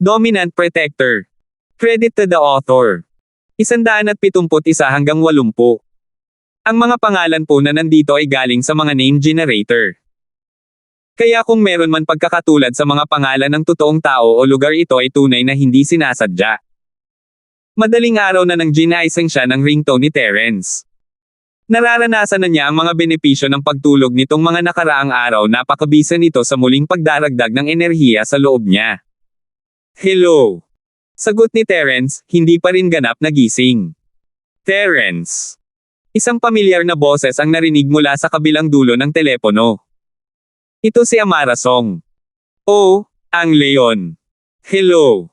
Dominant Protector. Credit to the author. 171 hanggang 80. Ang mga pangalan po na nandito ay galing sa mga name generator. Kaya kung meron man pagkakatulad sa mga pangalan ng totoong tao o lugar, ito ay tunay na hindi sinasadya. Madaling araw na nang ginaisang siya ng ringtone ni Terence. Nararanasan na niya ang mga benepisyo ng pagtulog nitong mga nakaraang araw. Napakabisa nito sa muling pagdaragdag ng enerhiya sa loob niya. Hello. Sagot ni Terence, hindi pa rin ganap na gising. Terence. Isang pamilyar na boses ang narinig mula sa kabilang dulo ng telepono. Ito si Amara Song. Oh, ang Leon. Hello.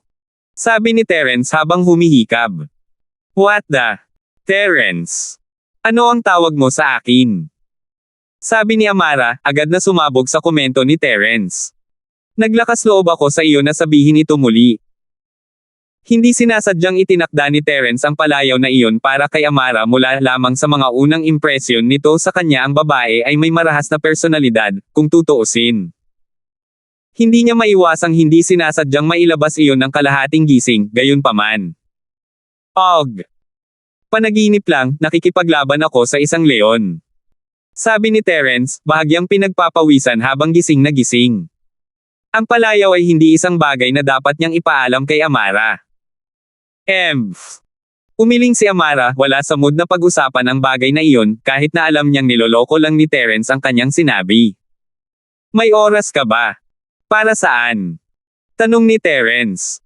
Sabi ni Terence habang humihikab. What the? Terence. Ano ang tawag mo sa akin? Sabi ni Amara, agad na sumabog sa komento ni Terence. Naglakas loob ako sa iyo na sabihin ito muli. Hindi sinasadyang itinakda ni Terence ang palayaw na iyon para kay Amara mula lamang sa mga unang impresyon nito sa kanya. Ang babae ay may marahas na personalidad, kung tutuusin. Hindi niya maiwasang hindi sinasadyang mailabas iyon ng kalahating gising, gayunpaman. Og. Panaginip lang, nakikipaglaban ako sa isang leon. Sabi ni Terence, bahagyang pinagpapawisan habang gising na gising. Ang palayaw ay hindi isang bagay na dapat niyang ipaalam kay Amara. Umiling si Amara, wala sa mood na pag-usapan ang bagay na iyon, kahit na alam niyang niloloko lang ni Terence ang kanyang sinabi. May oras ka ba? Para saan? Tanong ni Terence.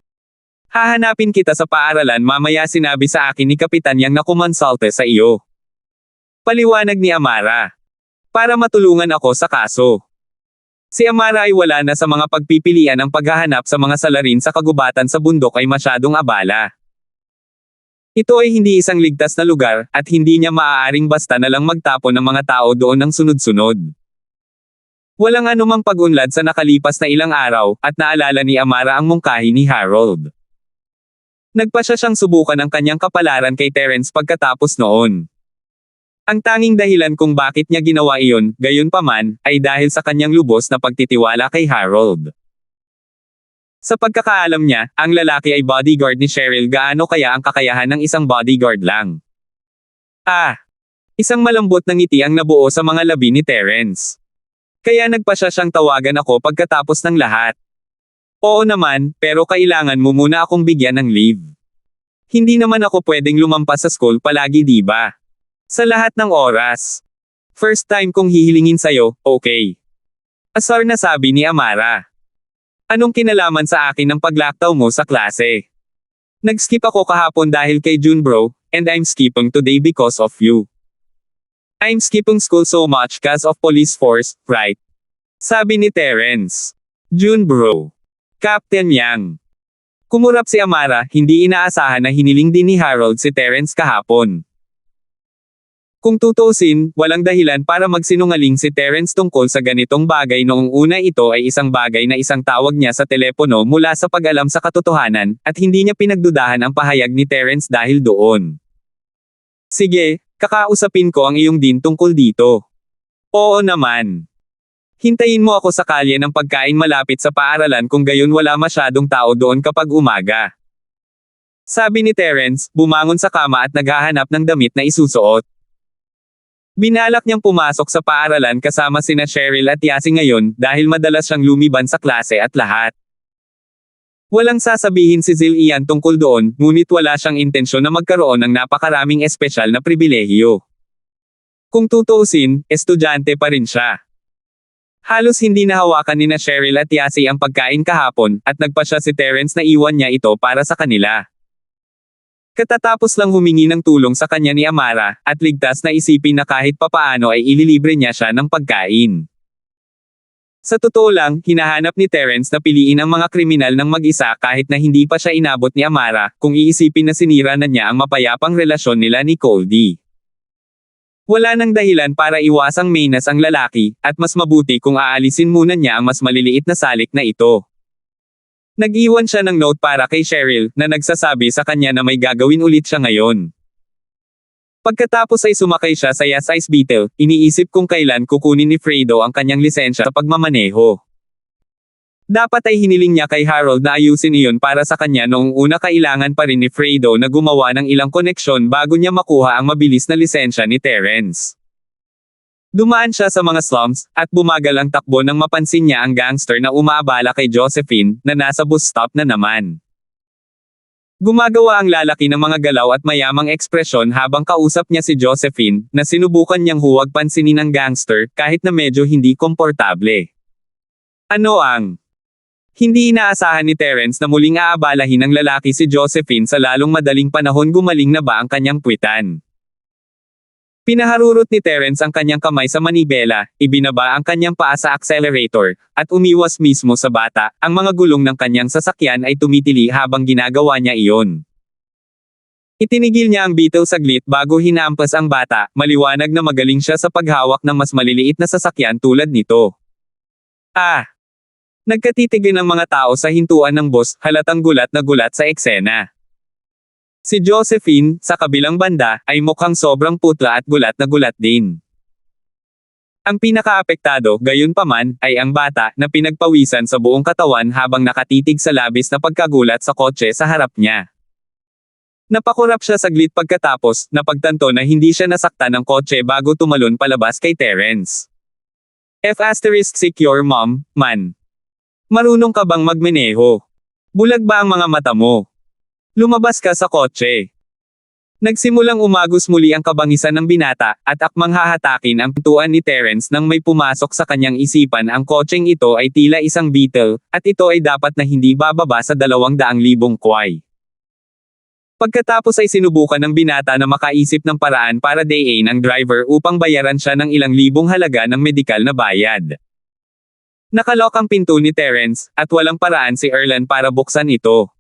Hahanapin kita sa paaralan mamaya, sinabi sa akin ni Kapitan yang nakumonsalte sa iyo. Paliwanag ni Amara. Para matulungan ako sa kaso. Si Amara ay wala na sa mga pagpipilian. Ang paghahanap sa mga salarin sa kagubatan sa bundok ay masyadong abala. Ito ay hindi isang ligtas na lugar, at hindi niya maaaring basta na lang magtapon ng mga tao doon ng sunod-sunod. Walang anumang pag-unlad sa nakalipas na ilang araw, at naalala ni Amara ang mungkahi ni Harold. Nagpasya siyang subukan ang kanyang kapalaran kay Terence pagkatapos noon. Ang tanging dahilan kung bakit niya ginawa iyon, gayunpaman, ay dahil sa kanyang lubos na pagtitiwala kay Harold. Sa pagkakaalam niya, ang lalaki ay bodyguard ni Cheryl. Gaano kaya ang kakayahan ng isang bodyguard lang? Isang malambot na ngiti ang nabuo sa mga labi ni Terence. Kaya nagpasya siyang tawagan ako pagkatapos ng lahat. Oo naman, pero kailangan mo muna akong bigyan ng leave. Hindi naman ako pwedeng lumampas sa school palagi, di ba? Sa lahat ng oras. First time kong hihilingin sa'yo, okay? Asar na sabi ni Amara. Anong kinalaman sa akin ng paglaktaw mo sa klase? Nag-skip ako kahapon dahil kay June bro, and I'm skipping today because of you. I'm skipping school so much cause of police force, right? Sabi ni Terence. June bro. Captain Yang. Kumurap si Amara, hindi inaasahan na hiniling din ni Harold si Terence kahapon. Kung tutuusin, walang dahilan para magsinungaling si Terence tungkol sa ganitong bagay. Noong una, ito ay isang bagay na isang tawag niya sa telepono mula sa pag-alam sa katotohanan, at hindi niya pinagdudahan ang pahayag ni Terence dahil doon. Sige, kakausapin ko ang iyong din tungkol dito. Oo naman. Hintayin mo ako sa kalye ng pagkain malapit sa paaralan, kung gayon wala masyadong tao doon kapag umaga. Sabi ni Terence, bumangon sa kama at naghahanap ng damit na isusuot. Binalak niyang pumasok sa paaralan kasama sina Cheryl at Yasi ngayon, dahil madalas siyang lumiban sa klase at lahat. Walang sasabihin si Zillian tungkol doon, ngunit wala siyang intensyon na magkaroon ng napakaraming espesyal na pribilehiyo. Kung tutuusin, estudyante pa rin siya. Halos hindi nahawakan ni Cheryl at Yasi ang pagkain kahapon, at nagpasya si Terence na iwan niya ito para sa kanila. Katatapos lang humingi ng tulong sa kanya ni Amara, at ligtas na isipin na kahit papaano ay ililibre niya siya ng pagkain. Sa totoo lang, hinahanap ni Terence na piliin ang mga kriminal ng mag-isa kahit na hindi pa siya inabot ni Amara, kung iisipin na sinira na niya ang mapayapang relasyon nila ni Coldy. Wala nang dahilan para iwasang mainas ang lalaki, at mas mabuti kung aalisin muna niya ang mas maliliit na salik na ito. Nag-iwan siya ng note para kay Cheryl, na nagsasabi sa kanya na may gagawin ulit siya ngayon. Pagkatapos ay sumakay siya sa Yas Ice Beetle, iniisip kung kailan kukunin ni Fredo ang kanyang lisensya sa pagmamaneho. Dapat ay hiniling niya kay Harold na ayusin iyon para sa kanya noong una. Kailangan pa rin ni Fredo na gumawa ng ilang koneksyon bago niya makuha ang mabilis na lisensya ni Terence. Dumaan siya sa mga slums, at bumagal ang takbo nang mapansin niya ang gangster na umaabala kay Josephine, na nasa bus stop na naman. Gumagawa ang lalaki ng mga galaw at mayamang ekspresyon habang kausap niya si Josephine, na sinubukan niyang huwag pansinin ang gangster, kahit na medyo hindi komportable. Ano ang hindi inaasahan ni Terence na muling aabalahin ng lalaki si Josephine sa lalong madaling panahon? Gumaling na ba ang kanyang puwitan? Pinaharurot ni Terence ang kanyang kamay sa manibela, ibinaba ang kanyang paa sa accelerator, at umiwas mismo sa bata. Ang mga gulong ng kanyang sasakyan ay tumitili habang ginagawa niya iyon. Itinigil niya ang bitaw saglit bago hinampas ang bata, maliwanag na magaling siya sa paghawak ng mas maliliit na sasakyan tulad nito. Nagkatitigin ang mga tao sa hintuan ng bus, halatang gulat na gulat sa eksena. Si Josephine, sa kabilang banda, ay mukhang sobrang putla at gulat na gulat din. Ang pinakaapektado, gayunpaman, ay ang bata, na pinagpawisan sa buong katawan habang nakatitig sa labis na pagkagulat sa kotse sa harap niya. Napakurap siya saglit pagkatapos, napagtanto na hindi siya nasaktan ng kotse bago tumalon palabas kay Terence. Secure mom, man. Marunong ka bang magmeneho? Bulag ba ang mga mata mo? Lumabas ka sa kotse. Nagsimulang umagos muli ang kabangisan ng binata, at akmang hahatakin ang pintuan ni Terence nang may pumasok sa kanyang isipan. Ang kotseng ito ay tila isang Beetle, at ito ay dapat na hindi bababa sa 200,000 kway. Pagkatapos ay sinubukan ng binata na makaisip ng paraan para dayin ang driver upang bayaran siya ng ilang libong halaga ng medikal na bayad. Nakalok ang pinto ni Terence, at walang paraan si Erlan para buksan ito.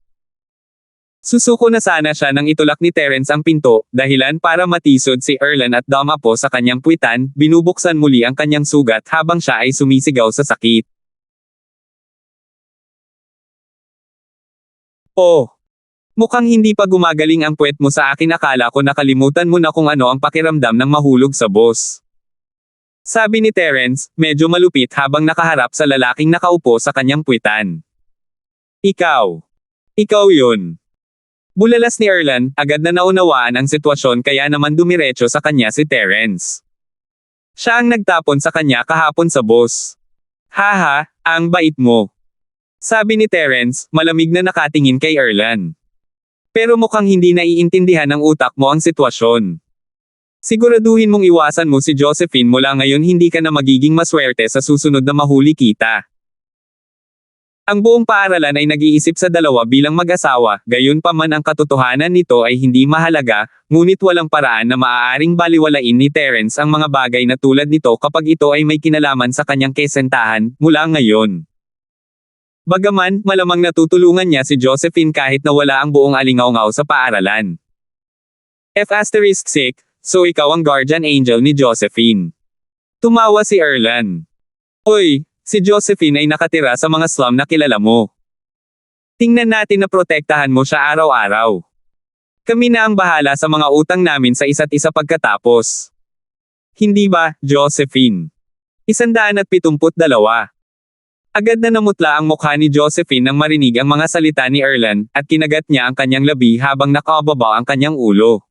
Susuko na sana siya nang itulak ni Terence ang pinto, dahilan para matisod si Erlan at dumapo sa kanyang puwitan. Binubuksan muli ang kanyang sugat habang siya ay sumisigaw sa sakit. Oh! Mukhang hindi pa gumagaling ang puwet mo sa akin. Akala ko nakalimutan mo na kung ano ang pakiramdam ng mahulog sa bus. Sabi ni Terence, medyo malupit habang nakaharap sa lalaking nakaupo sa kanyang puwitan. Ikaw yun. Bulalas ni Erlan, agad na naunawaan ang sitwasyon kaya naman dumiretso sa kanya si Terence. Siya ang nagtapon sa kanya kahapon sa bus. Haha, ang bait mo. Sabi ni Terence, malamig na nakatingin kay Erlan. Pero mukhang hindi naiintindihan ng utak mo ang sitwasyon. Siguraduhin mong iwasan mo si Josephine mula ngayon. Hindi ka na magiging maswerte sa susunod na mahuli kita. Ang buong paaralan ay nag-iisip sa dalawa bilang mag-asawa, gayunpaman ang katotohanan nito ay hindi mahalaga, ngunit walang paraan na maaaring baliwalain ni Terence ang mga bagay na tulad nito kapag ito ay may kinalaman sa kanyang kesentahan, mula ngayon. Bagaman, malamang natutulungan niya si Josephine kahit na wala ang buong alingaw-ngaw sa paaralan. So ikaw ang guardian angel ni Josephine. Tumawa si Erlan. Hoy, si Josephine ay nakatira sa mga slum na kilala mo. Tingnan natin na protektahan mo siya araw-araw. Kami na ang bahala sa mga utang namin sa isa't isa pagkatapos. Hindi ba, Josephine? 172. Agad na namutla ang mukha ni Josephine nang marinig ang mga salita ni Erlan, at kinagat niya ang kanyang labi habang nakababa ang kanyang ulo.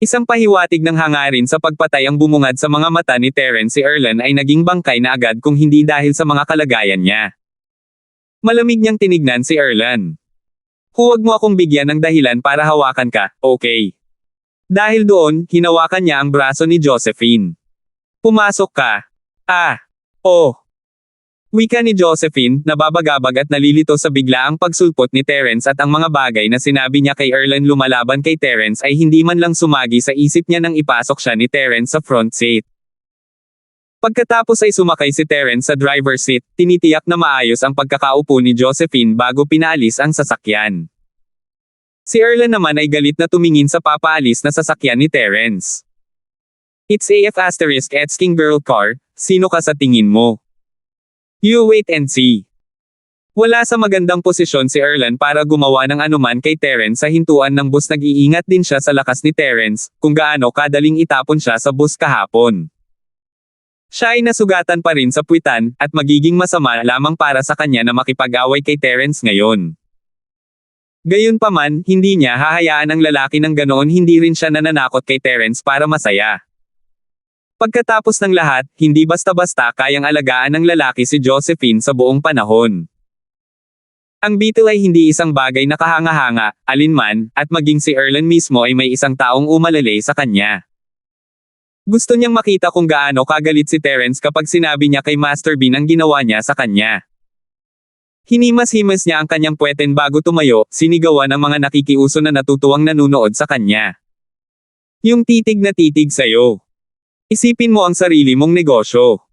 Isang pahiwatig ng hangarin sa pagpatay ang bumungad sa mga mata ni Terence. Si Erlan ay naging bangkay na agad kung hindi dahil sa mga kalagayan niya. Malamig niyang tinignan si Erlan. Huwag mo akong bigyan ng dahilan para hawakan ka, okay? Dahil doon, hinawakan niya ang braso ni Josephine. Pumasok ka. Wika ni Josephine, nababagabag at nalilito sa biglaang pagsulpot ni Terence at ang mga bagay na sinabi niya kay Erlan lumalaban kay Terence ay hindi man lang sumagi sa isip niya nang ipasok siya ni Terence sa front seat. Pagkatapos ay sumakay si Terence sa driver's seat, tinitiyak na maayos ang pagkakaupo ni Josephine bago pinaalis ang sasakyan. Si Erlan naman ay galit na tumingin sa papaalis na sasakyan ni Terence. It's asking girl car, sino ka sa tingin mo? You wait and see. Wala sa magandang posisyon si Erlan para gumawa ng anuman kay Terence sa hintuan ng bus. Nag-iingat din siya sa lakas ni Terence, kung gaano kadaling itapon siya sa bus kahapon. Siya ay nasugatan pa rin sa puwitan, at magiging masama lamang para sa kanya na makipag-away kay Terence ngayon. Gayunpaman, hindi niya hahayaan ang lalaki ng ganoon, hindi rin siya nananakot kay Terence para masaya. Pagkatapos ng lahat, hindi basta-basta kayang alagaan ng lalaki si Josephine sa buong panahon. Ang Beetle ay hindi isang bagay na kahanga-hanga, alinman, at maging si Erlen mismo ay may isang taong umalalay sa kanya. Gusto niyang makita kung gaano kagalit si Terence kapag sinabi niya kay Master Bean ang ginawa niya sa kanya. Hinimas-himas niya ang kanyang puweten bago tumayo, sinigawan ng mga nakikiuso na natutuwang nanunood sa kanya. Yung titig na titig sa'yo. Isipin mo ang sarili mong negosyo.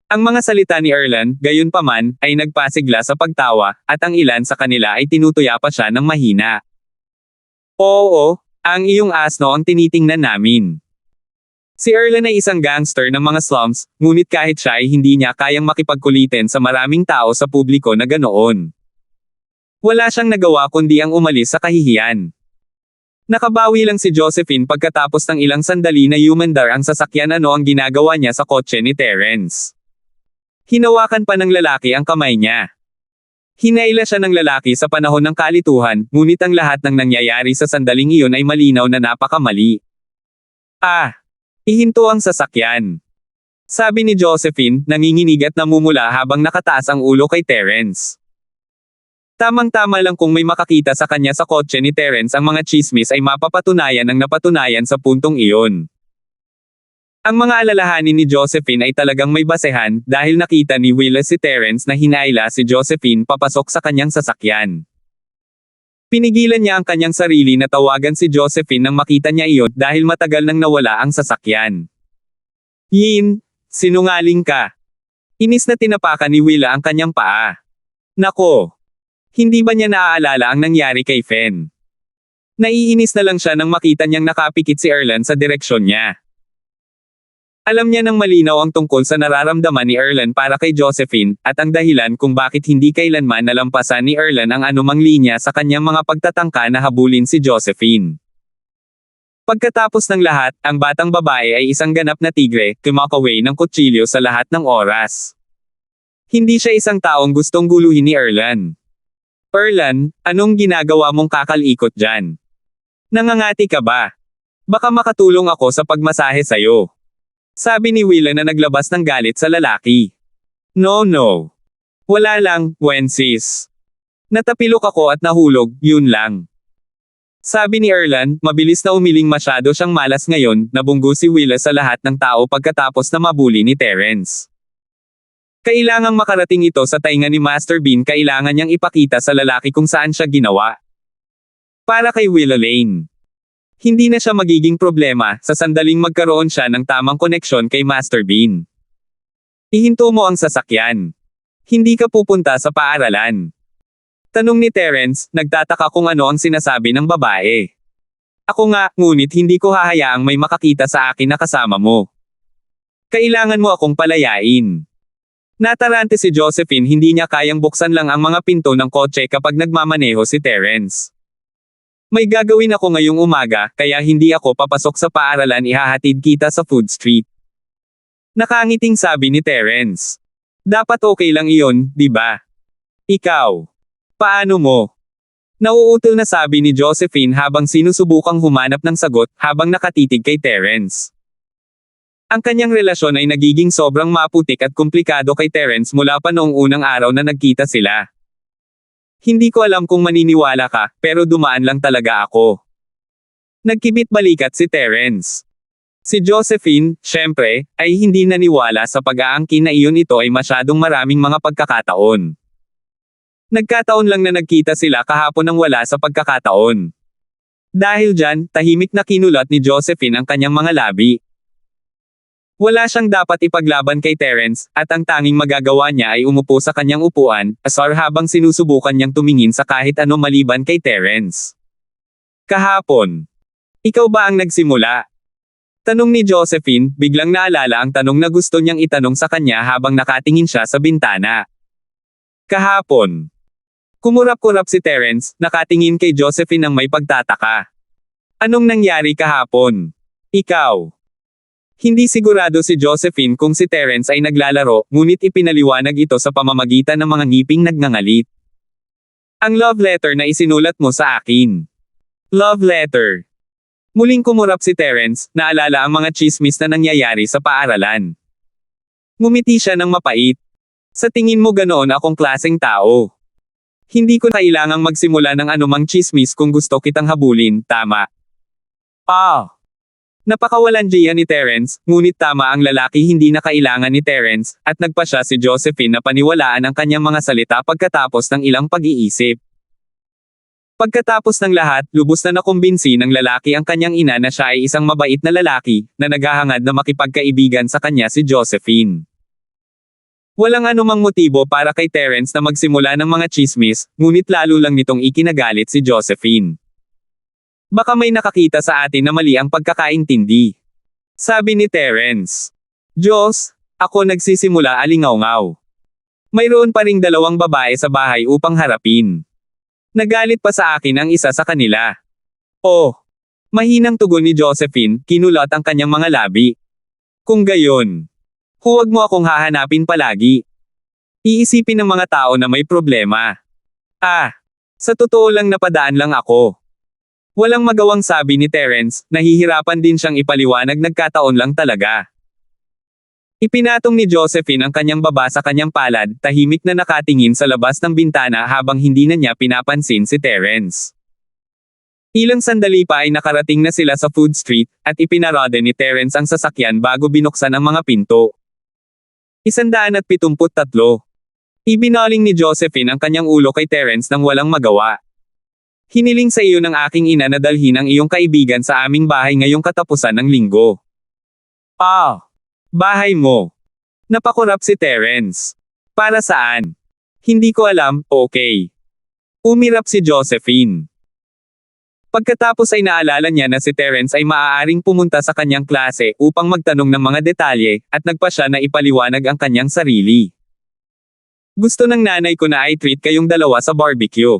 Ang mga salita ni Erlen, gayunpaman, ay nagpasigla sa pagtawa, at ang ilan sa kanila ay tinutuya pa siya ng mahina. Oo, ang iyong asno ang tinitingnan namin. Si Erlen ay isang gangster ng mga slums, ngunit kahit siya ay hindi niya kayang makipagkulitin sa maraming tao sa publiko na ganoon. Wala siyang nagawa kundi ang umalis sa kahihiyan. Nakabawi lang si Josephine pagkatapos ng ilang sandali na humandar ang sasakyan. Ano ang ginagawa niya sa kotse ni Terence? Hinawakan pa ng lalaki ang kamay niya. Hinaila siya ng lalaki sa panahon ng kalituhan, ngunit ang lahat ng nangyayari sa sandaling iyon ay malinaw na napakamali. Ihinto ang sasakyan. Sabi ni Josephine, nanginginig at namumula habang nakataas ang ulo kay Terence. Tamang-tama lang kung may makakita sa kanya sa kotse ni Terence, ang mga chismis ay mapapatunayan ang napatunayan sa puntong iyon. Ang mga alalahanin ni Josephine ay talagang may basehan, dahil nakita ni Willa si Terence na hinaila si Josephine papasok sa kanyang sasakyan. Pinigilan niya ang kanyang sarili na tawagan si Josephine nang makita niya iyon, dahil matagal nang nawala ang sasakyan. Yin, sinungaling ka. Inis na tinapakan ni Willa ang kanyang paa. Nako! Hindi ba niya naaalala ang nangyari kay Fen? Naiinis na lang siya nang makita niyang nakapikit si Erlen sa direksyon niya. Alam niya ng malinaw ang tungkol sa nararamdaman ni Erlen para kay Josephine, at ang dahilan kung bakit hindi kailanman nalampasan ni Erlen ang anumang linya sa kanyang mga pagtatangka na habulin si Josephine. Pagkatapos ng lahat, ang batang babae ay isang ganap na tigre, kumakaway ng kutsilyo sa lahat ng oras. Hindi siya isang taong gustong guluhin ni Erlen. Erlen, anong ginagawa mong kakalikot dyan? Nangangati ka ba? Baka makatulong ako sa pagmasahe sa'yo. Sabi ni Willa na naglabas ng galit sa lalaki. No. Wala lang, Wences. Natapilok ako at nahulog, yun lang. Sabi ni Erlen, mabilis na umiling, masyado siyang malas ngayon, nabunggo si Willa sa lahat ng tao pagkatapos na mabuli ni Terence. Kailangang makarating ito sa tainga ni Master Bean, kailangan niyang ipakita sa lalaki kung saan siya ginawa. Para kay Willa Lane. Hindi na siya magiging problema, sa sandaling magkaroon siya ng tamang koneksyon kay Master Bean. Ihinto mo ang sasakyan. Hindi ka pupunta sa paaralan. Tanong ni Terence, nagtataka kung ano ang sinasabi ng babae. Ako nga, ngunit hindi ko hahayaang may makakita sa akin na kasama mo. Kailangan mo akong palayain. Natarante si Josephine, hindi niya kayang buksan lang ang mga pinto ng kotse kapag nagmamaneho si Terence. May gagawin ako ngayong umaga, kaya hindi ako papasok sa paaralan, ihahatid kita sa Food Street. Nakangiting sabi ni Terence. Dapat okay lang iyon, di ba? Ikaw. Paano mo? Nauutol na sabi ni Josephine habang sinusubukang humanap ng sagot, habang nakatitig kay Terence. Ang kanyang relasyon ay nagiging sobrang maputik at komplikado kay Terence mula pa noong unang araw na nagkita sila. Hindi ko alam kung maniniwala ka, pero dumaan lang talaga ako. Nagkibit balikat si Terence. Si Josephine, syempre, ay hindi naniwala sa pag-aangkin na iyon, ito ay masyadong maraming mga pagkakataon. Nagkataon lang na nagkita sila kahapon nang wala sa pagkakataon. Dahil dyan, tahimik na kinulat ni Josephine ang kanyang mga labi. Wala siyang dapat ipaglaban kay Terence, at ang tanging magagawa niya ay umupo sa kanyang upuan, asar habang sinusubukan niyang tumingin sa kahit ano maliban kay Terence. Kahapon. Ikaw ba ang nagsimula? Tanong ni Josephine, biglang naalala ang tanong na gusto niyang itanong sa kanya habang nakatingin siya sa bintana. Kahapon. Kumurap-kurap si Terence, nakatingin kay Josephine ng may pagtataka. Anong nangyari kahapon? Ikaw. Hindi sigurado si Josephine kung si Terence ay naglalaro, ngunit ipinaliwanag ito sa pamamagitan ng mga ngiping nagngangalit. Ang love letter na isinulat mo sa akin. Love letter. Muling kumurap si Terence, naalala ang mga chismis na nangyayari sa paaralan. Ngumiti siya ng mapait. Sa tingin mo ganoon akong klaseng tao. Hindi ko kailangang magsimula ng anumang chismis kung gusto kitang habulin, tama? Napakawalandiya ni Terence, ngunit tama ang lalaki hindi na kailangan ni Terence, at nagpa siya si Josephine na paniwalaan ang kanyang mga salita pagkatapos ng ilang pag-iisip. Pagkatapos ng lahat, lubos na nakumbinsi ng lalaki ang kanyang ina na siya ay isang mabait na lalaki, na naghahangad na makipagkaibigan sa kanya si Josephine. Walang anumang motibo para kay Terence na magsimula ng mga chismis, ngunit lalo lang nitong ikinagalit si Josephine. Baka may nakakita sa atin na mali ang pagkakaintindi. Sabi ni Terence. Diyos, ako nagsisimula alingaw-ngaw. Mayroon pa ring dalawang babae sa bahay upang harapin. Nagalit pa sa akin ang isa sa kanila. Oh! Mahinang tugon ni Josephine, kinulat ang kanyang mga labi. Kung gayon, huwag mo akong hahanapin palagi. Iisipin ng mga tao na may problema. Sa totoo lang napadaan lang ako. Walang magawang sabi ni Terence, nahihirapan din siyang ipaliwanag nagkataon lang talaga. Ipinatong ni Josephine ang kanyang baba sa kanyang palad, tahimik na nakatingin sa labas ng bintana habang hindi na niya pinapansin si Terence. Ilang sandali pa ay nakarating na sila sa food street, at ipinarada ni Terence ang sasakyan bago binuksan ang mga pinto. 173. Ibinaling ni Josephine ang kanyang ulo kay Terence nang walang magawa. Hiniling sa iyo ng aking ina na dalhin ang iyong kaibigan sa aming bahay ngayong katapusan ng linggo. Bahay mo. Napakurap si Terence. Para saan? Hindi ko alam, okay. Umirap si Josephine. Pagkatapos ay naalala niya na si Terence ay maaaring pumunta sa kanyang klase upang magtanong ng mga detalye, at nagpa siya na ipaliwanag ang kanyang sarili. Gusto ng nanay ko na i-treat kayong dalawa sa barbecue.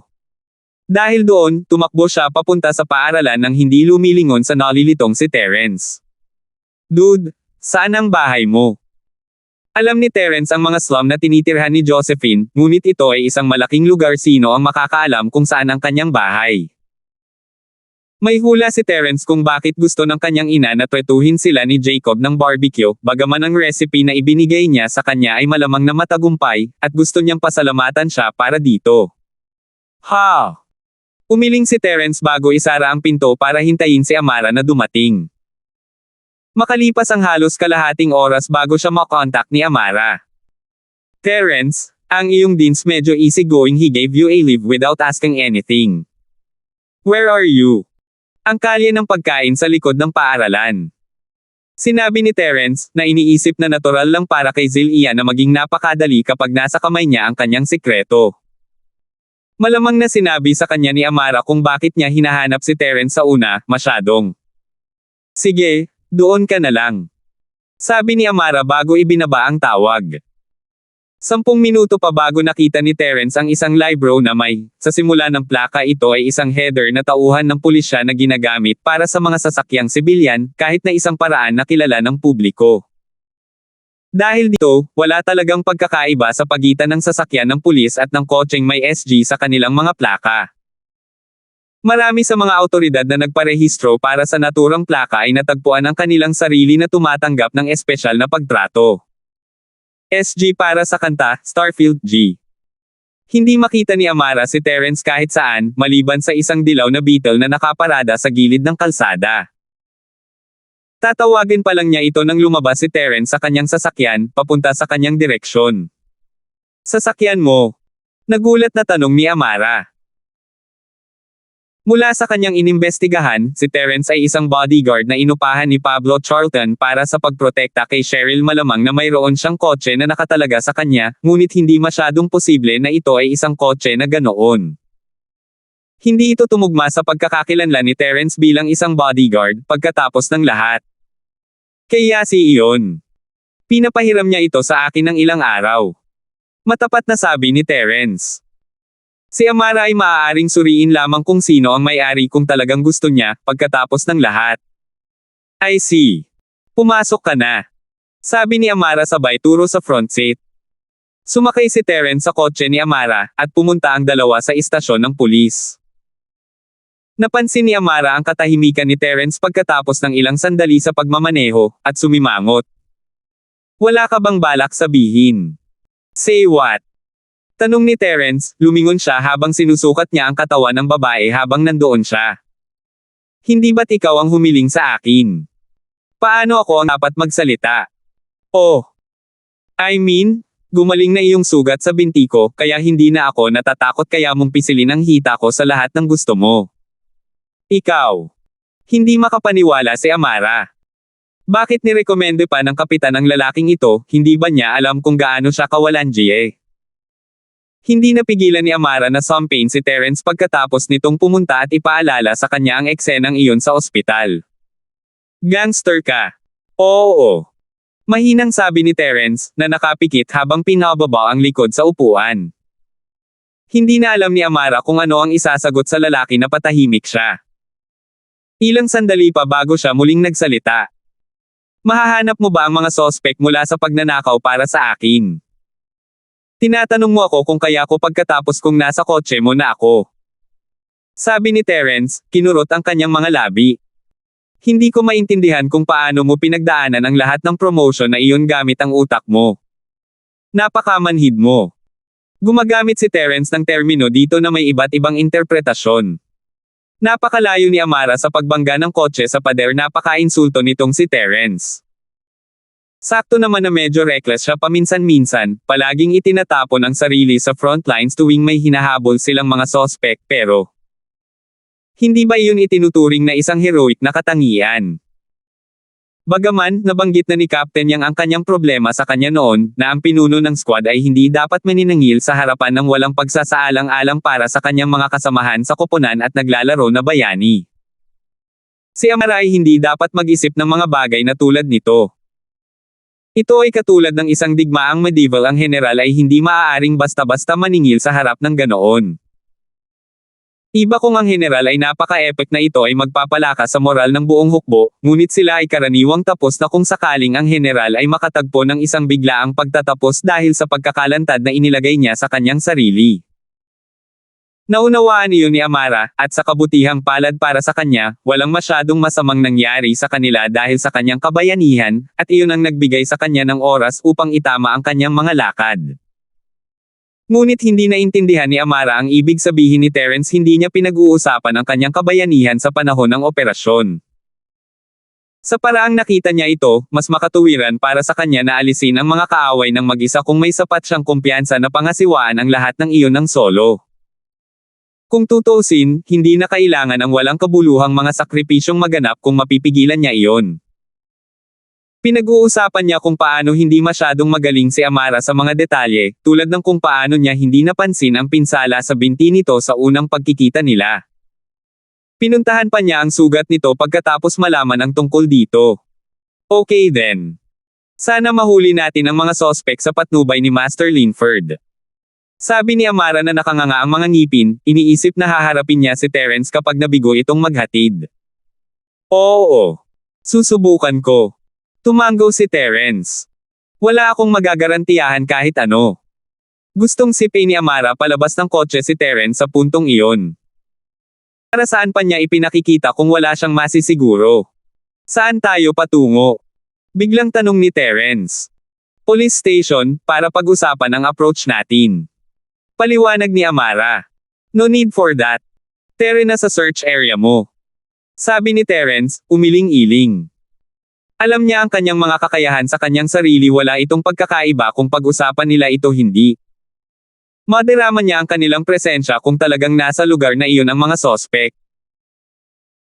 Dahil doon, tumakbo siya papunta sa paaralan nang hindi lumilingon sa nalilitong si Terence. Dude, saan ang bahay mo? Alam ni Terence ang mga slum na tinitirhan ni Josephine, ngunit ito ay isang malaking lugar, sino ang makakaalam kung saan ang kanyang bahay. May hula si Terence kung bakit gusto ng kanyang ina na tretuhin sila ni Jacob ng barbecue, bagaman ang recipe na ibinigay niya sa kanya ay malamang na matagumpay, at gusto niyang pasalamatan siya para dito. Umiling si Terence bago isara ang pinto para hintayin si Amara na dumating. Makalipas ang halos kalahating oras bago siya makontak ni Amara. Terence, ang iyong deans medyo easygoing, he gave you a leave without asking anything. Where are you? Ang kalye ng pagkain sa likod ng paaralan. Sinabi ni Terence, na iniisip na natural lang para kay Zillia na maging napakadali kapag nasa kamay niya ang kanyang sikreto. Malamang na sinabi sa kanya ni Amara kung bakit niya hinahanap si Terence sa una, masyadong. Sige, doon ka na lang. Sabi ni Amara bago ibinaba ang tawag. 10 minuto pa bago nakita ni Terence ang isang libro na sa simula ng plaka, ito ay isang header na tauhan ng pulisya na ginagamit para sa mga sasakyang sibilyan, kahit na isang paraan na kilala ng publiko. Dahil dito, wala talagang pagkakaiba sa pagitan ng sasakyan ng pulis at ng kotseng may SG sa kanilang mga plaka. Marami sa mga awtoridad na nagparehistro para sa naturang plaka ay natagpuan ang kanilang sarili na tumatanggap ng espesyal na pagtrato. SG para sa kanta, Starfield G. Hindi makita ni Amara si Terence kahit saan, maliban sa isang dilaw na Beetle na nakaparada sa gilid ng kalsada. Tatawagin pa lang niya ito nang lumabas si Terence sa kanyang sasakyan, papunta sa kanyang direksyon. Sasakyan mo? Nagulat na tanong ni Amara. Mula sa kanyang inimbestigahan, si Terence ay isang bodyguard na inupahan ni Pablo Charlton para sa pagprotekta kay Cheryl. Malamang na mayroon siyang kotse na nakatalaga sa kanya, ngunit hindi masyadong posible na ito ay isang kotse na ganoon. Hindi ito tumugma sa pagkakakilanlan ni Terence bilang isang bodyguard, pagkatapos ng lahat. Kaya iyon. Pinapahiram niya ito sa akin ng ilang araw. Matapat na sabi ni Terence. Si Amara ay maaaring suriin lamang kung sino ang may-ari kung talagang gusto niya, pagkatapos ng lahat. I see. Pumasok ka na. Sabi ni Amara sabay turo sa front seat. Sumakay si Terence sa kotse ni Amara, at pumunta ang dalawa sa istasyon ng pulis. Napansin ni Amara ang katahimikan ni Terence pagkatapos ng ilang sandali sa pagmamaneho, at sumimangot. Wala ka bang balak sabihin? Say what? Tanong ni Terence, lumingon siya habang sinusukat niya ang katawan ng babae habang nandoon siya. Hindi ba't ikaw ang humiling sa akin? Paano ako ang dapat magsalita? Oh. I mean, gumaling na iyong sugat sa binti ko, kaya hindi na ako natatakot kaya mong pisilin ang hita ko sa lahat ng gusto mo. Ikaw. Hindi makapaniwala si Amara. Bakit nirekomende pa ng kapitan ang lalaking ito, hindi ba niya alam kung gaano siya kawalanjiye? Hindi napigilan ni Amara na sampain si Terence pagkatapos nitong pumunta at ipaalala sa kanya ang eksenang iyon sa ospital. Gangster ka. Oo. Mahinang sabi ni Terence, na nakapikit habang pinababa ang likod sa upuan. Hindi na alam ni Amara kung ano ang isasagot sa lalaki na patahimik siya. Ilang sandali pa bago siya muling nagsalita. Mahahanap mo ba ang mga sospek mula sa pagnanakaw para sa akin? Tinatanong mo ako kung kaya ko pagkatapos kung nasa kotse mo na ako. Sabi ni Terence, kinurot ang kanyang mga labi. Hindi ko maintindihan kung paano mo pinagdaanan ang lahat ng promotion na iyon gamit ang utak mo. Napakamanhid mo. Gumagamit si Terence ng termino dito na may iba't ibang interpretasyon. Napakalayo ni Amara sa pagbangga ng kotse sa pader, napaka-insulto nitong si Terence. Sakto naman na medyo reckless siya paminsan-minsan, palaging itinatapon ang sarili sa front lines tuwing may hinahabol silang mga sospek, pero hindi ba iyon itinuturing na isang heroic na katangian? Bagaman, nabanggit na ni Captain Yang ang kanyang problema sa kanya noon, na ang pinuno ng squad ay hindi dapat maniningil sa harapan ng walang pagsasaalang-alang para sa kanyang mga kasamahan sa koponan at naglalaro na bayani. Si Amara ay hindi dapat mag-isip ng mga bagay na tulad nito. Ito ay katulad ng isang digmaang medieval, ang general ay hindi maaaring basta-basta maningil sa harap ng ganoon. Iba kung ang general ay napaka-epic na ito ay magpapalakas sa moral ng buong hukbo, ngunit sila ay karaniwang tapos na kung sakaling ang general ay makatagpo ng isang biglaang pagtatapos dahil sa pagkakalantad na inilagay niya sa kanyang sarili. Naunawaan iyon ni Amara, at sa kabutihang palad para sa kanya, walang masyadong masamang nangyari sa kanila dahil sa kanyang kabayanihan, at iyon ang nagbigay sa kanya ng oras upang itama ang kanyang mga lakad. Ngunit hindi naintindihan ni Amara ang ibig sabihin ni Terence, hindi niya pinag-uusapan ang kanyang kabayanihan sa panahon ng operasyon. Sa paraang nakita niya ito, mas makatuwiran para sa kanya na alisin ang mga kaaway ng mag-isa kung may sapat siyang kumpiyansa na pangasiwaan ang lahat ng iyon ng solo. Kung tutuusin, hindi na kailangan ang walang kabuluhang mga sakripisyong maganap kung mapipigilan niya iyon. Pinag-uusapan niya kung paano hindi masyadong magaling si Amara sa mga detalye, tulad ng kung paano niya hindi napansin ang pinsala sa binti nito sa unang pagkikita nila. Pinuntahan pa niya ang sugat nito pagkatapos malaman ang tungkol dito. Okay then. Sana mahuli natin ang mga sospek sa patnubay ni Master Linford. Sabi ni Amara na nakanganga ang mga ngipin, iniisip na haharapin niya si Terence kapag nabigo itong maghatid. Oo. Susubukan ko. Tumango si Terence. Wala akong magagarantiyahan kahit ano. Gustong sipin ni Amara palabas ng kotse si Terence sa puntong iyon. Para saan pa niya ipinakikita kung wala siyang masisiguro? Saan tayo patungo? Biglang tanong ni Terence. Police station, para pag-usapan ang approach natin. Paliwanag ni Amara. No need for that. Tere na sa search area mo. Sabi ni Terence, umiling-iling. Alam niya ang kanyang mga kakayahan sa kanyang sarili, wala itong pagkakaiba kung pag-usapan nila ito hindi. Madaraman niya ang kanilang presensya kung talagang nasa lugar na iyon ang mga sospek.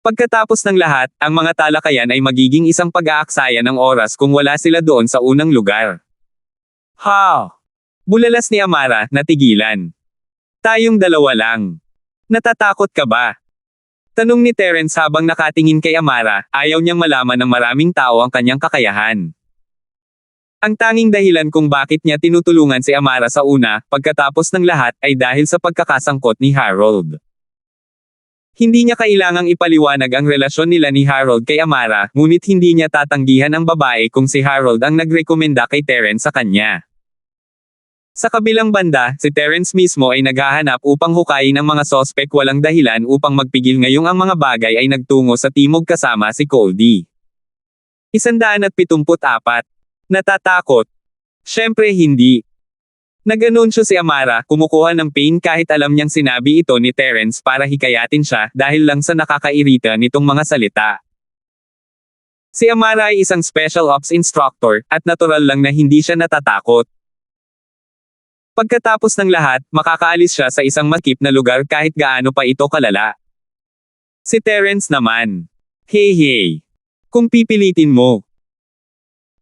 Pagkatapos ng lahat, ang mga talakayan ay magiging isang pag-aaksaya ng oras kung wala sila doon sa unang lugar. Ha! Bulalas ni Amara, natigilan. Tayong dalawa lang. Natatakot ka ba? Tanong ni Terence habang nakatingin kay Amara, ayaw niyang malaman ng maraming tao ang kanyang kakayahan. Ang tanging dahilan kung bakit niya tinutulungan si Amara sa una, pagkatapos ng lahat, ay dahil sa pagkakasangkot ni Harold. Hindi niya kailangang ipaliwanag ang relasyon nila ni Harold kay Amara, ngunit hindi niya tatanggihan ang babae kung si Harold ang nagrekomenda kay Terence sa kanya. Sa kabilang banda, si Terence mismo ay naghahanap upang hukayin ang mga sospek walang dahilan upang magpigil ngayong ang mga bagay ay nagtungo sa timog kasama si Goldie. 174. Natatakot? Siyempre hindi. Nag-anunsyo si Amara, kumukuha ng pain kahit alam niyang sinabi ito ni Terence para hikayatin siya dahil lang sa nakakairita nitong mga salita. Si Amara ay isang special ops instructor at natural lang na hindi siya natatakot. Pagkatapos ng lahat, makakaalis siya sa isang masikip na lugar kahit gaano pa ito kalala. Si Terence naman. Hey. Kung pipilitin mo.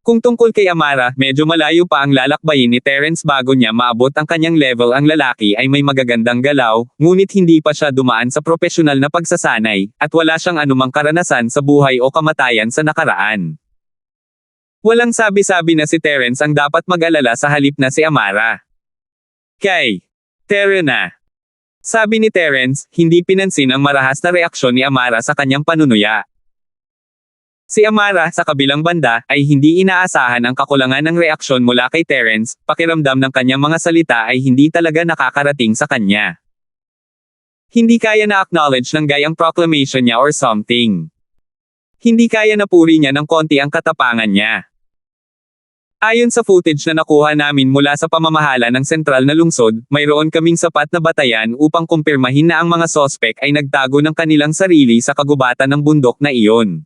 Kung tungkol kay Amara, medyo malayo pa ang lalakbayin ni Terence bago niya maabot ang kanyang level. Ang lalaki ay may magagandang galaw, ngunit hindi pa siya dumaan sa propesyonal na pagsasanay, at wala siyang anumang karanasan sa buhay o kamatayan sa nakaraan. Walang sabi-sabi na si Terence ang dapat mag-alala sa halip na si Amara. Kay Tara na. Sabi ni Terence, hindi pinansin ang marahas na reaksyon ni Amara sa kanyang panunuya. Si Amara, sa kabilang banda, ay hindi inaasahan ang kakulangan ng reaksyon mula kay Terence, pakiramdam ng kanyang mga salita ay hindi talaga nakakarating sa kanya. Hindi kaya na-acknowledge ng gayang proclamation niya or something. Hindi kaya napuri niya ng konti ang katapangan niya. Ayon sa footage na nakuha namin mula sa pamamahala ng sentral na lungsod, mayroon kaming sapat na batayan upang kumpirmahin na ang mga sospek ay nagtago ng kanilang sarili sa kagubatan ng bundok na iyon.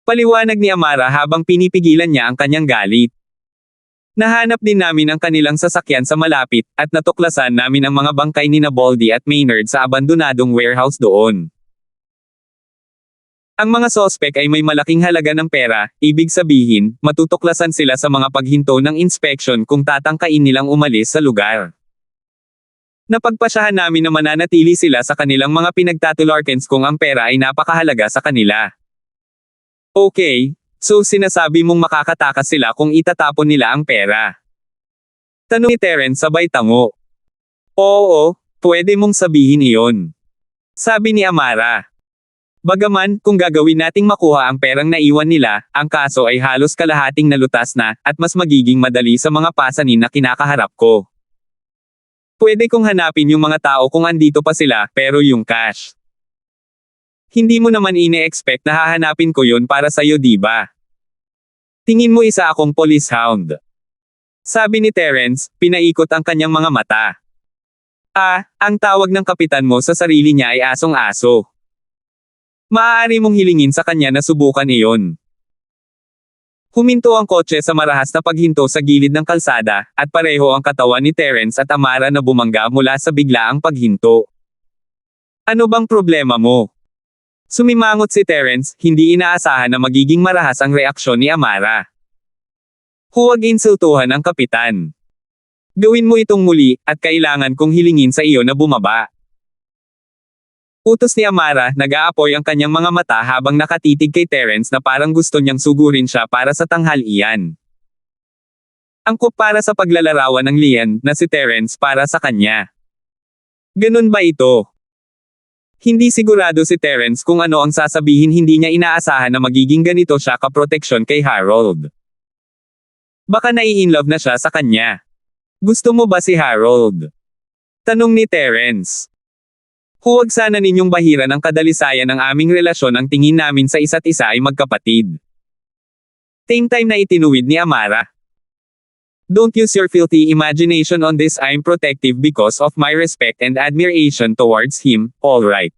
Paliwanag ni Amara habang pinipigilan niya ang kanyang galit. Nahanap din namin ang kanilang sasakyan sa malapit, at natuklasan namin ang mga bangkay ni Baldy at Maynard sa abandonadong warehouse doon. Ang mga sospek ay may malaking halaga ng pera, ibig sabihin, matutuklasan sila sa mga paghinto ng inspection kung tatangkain nilang umalis sa lugar. Napagpasyahan namin na mananatili sila sa kanilang mga pinagtatularkens kung ang pera ay napakahalaga sa kanila. Okay, so sinasabi mong makakatakas sila kung itatapon nila ang pera? Tanong ni Terence sabay tango. Oo, pwede mong sabihin iyon. Sabi ni Amara. Bagaman, kung gagawin nating makuha ang perang naiwan nila, ang kaso ay halos kalahating nalutas na, at mas magiging madali sa mga pasanin na kinakaharap ko. Pwede kong hanapin yung mga tao kung andito pa sila, pero yung cash. Hindi mo naman ine-expect na hahanapin ko yun para sa'yo, diba? Tingin mo isa akong police hound. Sabi ni Terence, pinaikot ang kanyang mga mata. Ang tawag ng kapitan mo sa sarili niya ay asong-aso. Maaari mong hilingin sa kanya na subukan iyon. Huminto ang kotse sa marahas na paghinto sa gilid ng kalsada, at pareho ang katawan ni Terence at Amara na bumangga mula sa biglaang paghinto. Ano bang problema mo? Sumimangot si Terence, hindi inaasahan na magiging marahas ang reaksyon ni Amara. Huwag insultuhan ang kapitan. Gawin mo itong muli, at kailangan kong hilingin sa iyo na bumaba. Utos ni Amara, nag-aapoy ang kanyang mga mata habang nakatitig kay Terence na parang gusto niyang sugurin siya para sa tanghalian. Angkop para sa paglalarawan ng Lian, na si Terence para sa kanya. Ganun ba ito? Hindi sigurado si Terence kung ano ang sasabihin. Hindi niya inaasahan na magiging ganito siya kaproteksyon kay Harold. Baka nai-inlove na siya sa kanya. Gusto mo ba si Harold? Tanong ni Terence. Huwag sana ninyong bahiran ang kadalisayan ng aming relasyon. Ang tingin namin sa isa't isa ay magkapatid. Same time na itinuwid ni Amara. Don't use your filthy imagination on this. I'm protective because of my respect and admiration towards him, alright.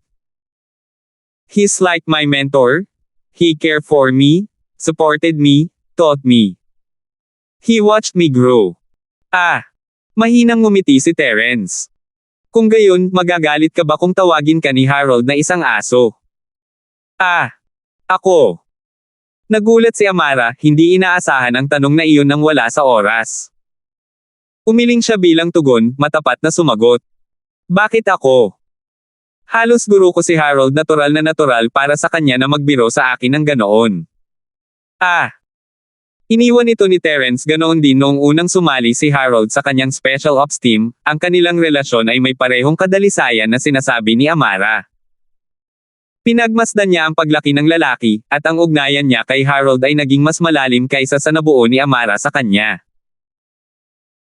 He's like my mentor. He cared for me, supported me, taught me. He watched me grow. Mahinang ngumiti si Terence. Kung gayon, magagalit ka ba kung tawagin ka ni Harold na isang aso? Ako. Nagulat si Amara, hindi inaasahan ang tanong na iyon nang wala sa oras. Umiling siya bilang tugon, matapat na sumagot. Bakit ako? Halos guro ko si Harold, natural na natural para sa kanya na magbiro sa akin ng ganoon. Iniwan ito ni Terence ganoon din noong unang sumali si Harold sa kanyang Special Ops team. Ang kanilang relasyon ay may parehong kadalisayan na sinasabi ni Amara. Pinagmasdan niya ang paglaki ng lalaki, at ang ugnayan niya kay Harold ay naging mas malalim kaysa sa nabuo ni Amara sa kanya.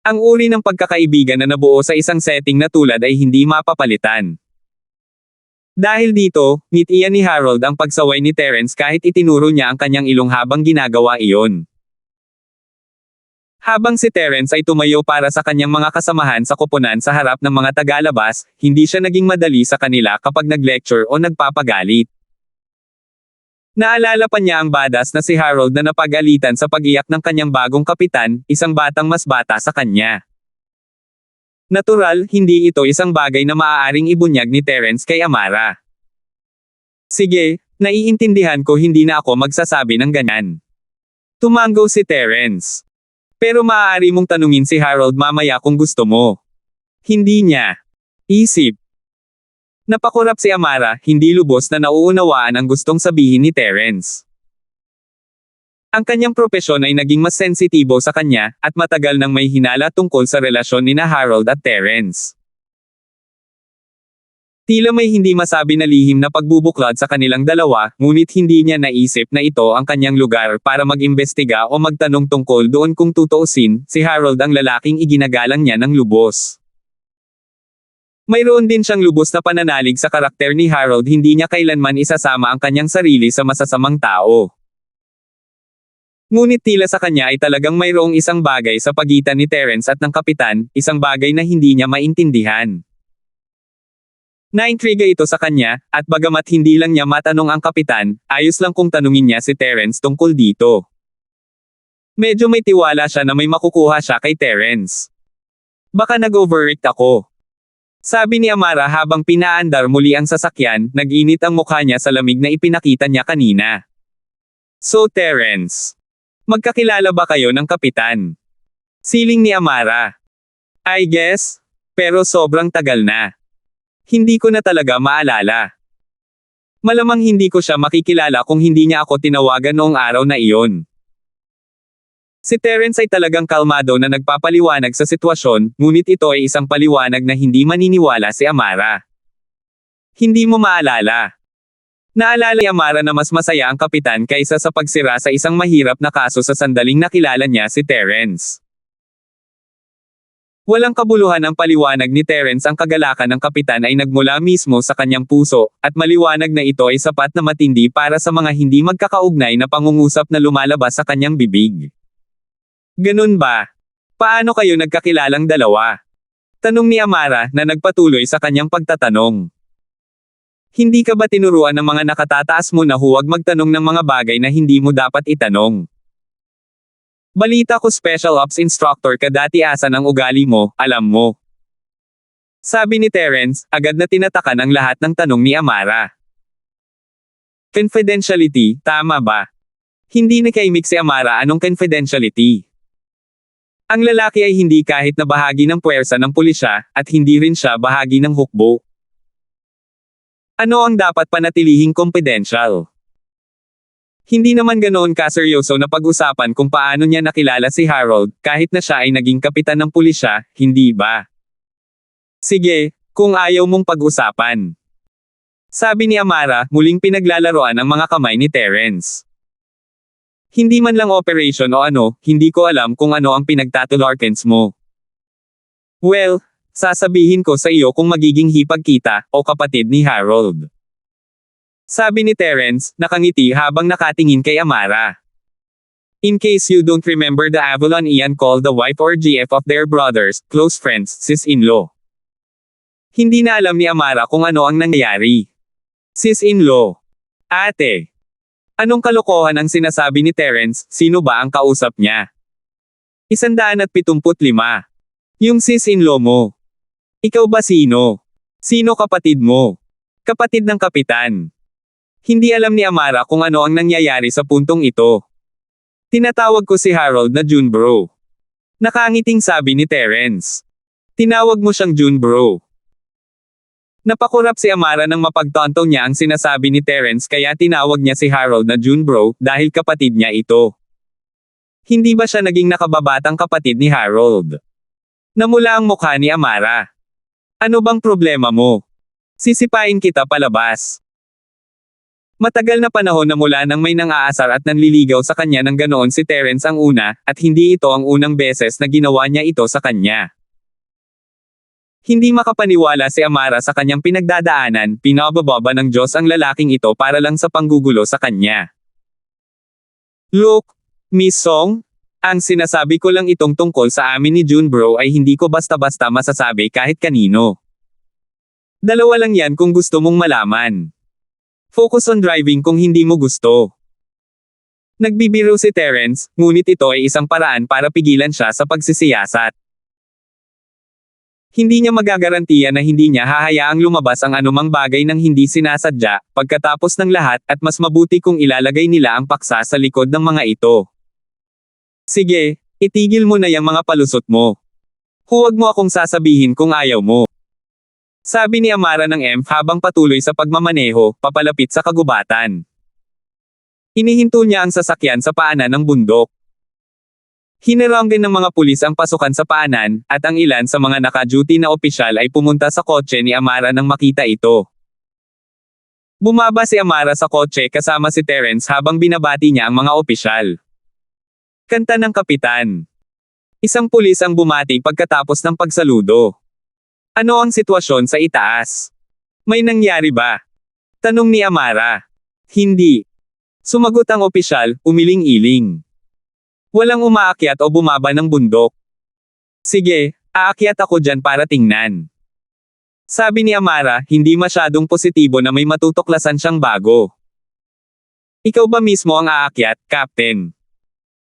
Ang uri ng pagkakaibigan na nabuo sa isang setting na tulad ay hindi mapapalitan. Dahil dito, ngitian ni Harold ang pagsaway ni Terence kahit itinuro niya ang kanyang ilong habang ginagawa iyon. Habang si Terence ay tumayo para sa kanyang mga kasamahan sa koponan sa harap ng mga tagalabas, hindi siya naging madali sa kanila kapag nag-lecture o nagpapagalit. Naalala pa niya ang badass na si Harold na napagalitan sa pag-iyak ng kanyang bagong kapitan, isang batang mas bata sa kanya. Natural, hindi ito isang bagay na maaaring ibunyag ni Terence kay Amara. Sige, naiintindihan ko hindi na ako magsasabi ng ganyan. Tumango si Terence. Pero maaari mong tanungin si Harold mamaya kung gusto mo. Hindi niya. Isip. Napakurap si Amara, hindi lubos na nauunawaan ang gustong sabihin ni Terence. Ang kanyang propesyon ay naging mas sensitibo sa kanya, at matagal nang may hinala tungkol sa relasyon ni Harold at Terence. Tila may hindi masabi na lihim na pagbubuklod sa kanilang dalawa, ngunit hindi niya naisip na ito ang kanyang lugar para mag-imbestiga o magtanong tungkol doon kung tutuusin, si Harold ang lalaking iginagalang niya ng lubos. Mayroon din siyang lubos na pananalig sa karakter ni Harold, hindi niya kailanman isasama ang kanyang sarili sa masasamang tao. Ngunit tila sa kanya ay talagang mayroong isang bagay sa pagitan ni Terence at ng kapitan, isang bagay na hindi niya maintindihan. Naintriga ito sa kanya, at bagamat hindi lang niya matanong ang kapitan, ayos lang kung tanungin niya si Terence tungkol dito. Medyo may tiwala siya na may makukuha siya kay Terence. Baka nag-overreact ako. Sabi ni Amara habang pinaandar muli ang sasakyan, nag-init ang mukha niya sa lamig na ipinakita niya kanina. So Terence, magkakilala ba kayo ng kapitan? Siling ni Amara. I guess, pero sobrang tagal na. Hindi ko na talaga maalala. Malamang hindi ko siya makikilala kung hindi niya ako tinawagan noong araw na iyon. Si Terence ay talagang kalmado na nagpapaliwanag sa sitwasyon, ngunit ito ay isang paliwanag na hindi maniniwala si Amara. Hindi mo maalala. Naalala ni Amara na mas masaya ang kapitan kaysa sa pagsira sa isang mahirap na kaso sa sandaling nakilala niya si Terence. Walang kabuluhan ang paliwanag ni Terence, ang kagalakan ng kapitan ay nagmula mismo sa kanyang puso, at maliwanag na ito ay sapat na matindi para sa mga hindi magkakaugnay na pangungusap na lumalabas sa kanyang bibig. Ganun ba? Paano kayo nagkakilalang dalawa? Tanong ni Amara na nagpatuloy sa kanyang pagtatanong. Hindi ka ba tinuruan ng mga nakatataas mo na huwag magtanong ng mga bagay na hindi mo dapat itanong? Balita ko special ops instructor ka dati, asan ang ugali mo, alam mo. Sabi ni Terence, agad na tinatakan ang lahat ng tanong ni Amara. Confidentiality, tama ba? Hindi nakaimik si Amara, anong confidentiality? Ang lalaki ay hindi kahit na bahagi ng puwersa ng pulisya, at hindi rin siya bahagi ng hukbo. Ano ang dapat panatilihing confidential? Hindi naman ganoon kaseryoso na pag-usapan kung paano niya nakilala si Harold, kahit na siya ay naging kapitan ng pulisya, hindi ba? Sige, kung ayaw mong pag-usapan. Sabi ni Amara, muling pinaglalaroan ang mga kamay ni Terence. Hindi man lang operation o ano, hindi ko alam kung ano ang pinagtatularkens mo. Well, sasabihin ko sa iyo kung magiging hipag kita, o kapatid ni Harold. Sabi ni Terence, nakangiti habang nakatingin kay Amara. In case you don't remember, the Avalon Ian called the wife or GF of their brothers, close friends, sis-in-law. Hindi na alam ni Amara kung ano ang nangyayari. Sis-in-law. Ate. Anong kalokohan ang sinasabi ni Terence, sino ba ang kausap niya? 175. Yung sis-in-law mo. Ikaw ba sino? Sino kapatid mo? Kapatid ng kapitan. Hindi alam ni Amara kung ano ang nangyayari sa puntong ito. Tinatawag ko si Harold na June bro. Nakangiting sabi ni Terence. Tinawag mo siyang June bro. Napakurap si Amara nang mapagtanto niya ang sinasabi ni Terence, kaya tinawag niya si Harold na June bro, dahil kapatid niya ito. Hindi ba siya naging nakababatang kapatid ni Harold? Namula ang mukha ni Amara. Ano bang problema mo? Sisipain kita palabas. Matagal na panahon na mula nang may nang-aasar at nanliligaw sa kanya ng ganoon si Terence ang una, at hindi ito ang unang beses na ginawa niya ito sa kanya. Hindi makapaniwala si Amara sa kanyang pinagdadaanan, pinabababa ng Diyos ang lalaking ito para lang sa panggugulo sa kanya. Look, Miss Song, ang sinasabi ko lang itong tungkol sa amin ni Junbro ay hindi ko basta-basta masasabi kahit kanino. Dalawa lang yan kung gusto mong malaman. Focus on driving kung hindi mo gusto. Nagbibiro si Terence, ngunit ito ay isang paraan para pigilan siya sa pagsisiyasat. Hindi niya magagarantiya na hindi niya hahayaang lumabas ang anumang bagay nang hindi sinasadya, pagkatapos ng lahat, at mas mabuti kung ilalagay nila ang paksa sa likod ng mga ito. Sige, itigil mo na yung mga palusot mo. Huwag mo akong sasabihin kung ayaw mo. Sabi ni Amara ng M habang patuloy sa pagmamaneho, papalapit sa kagubatan. Inihinto niya ang sasakyan sa paanan ng bundok. Hinaranggan ng mga pulis ang pasukan sa paanan, at ang ilan sa mga naka-duty na opisyal ay pumunta sa kotse ni Amara nang makita ito. Bumaba si Amara sa kotse kasama si Terence habang binabati niya ang mga opisyal. Kanta ng kapitan. Isang pulis ang bumati pagkatapos ng pagsaludo. Ano ang sitwasyon sa itaas? May nangyari ba? Tanong ni Amara. Hindi. Sumagot ang opisyal, umiling-iling. Walang umaakyat o bumaba ng bundok. Sige, aakyat ako dyan para tingnan. Sabi ni Amara, hindi masyadong positibo na may matutuklasan siyang bago. Ikaw ba mismo ang aakyat, Captain?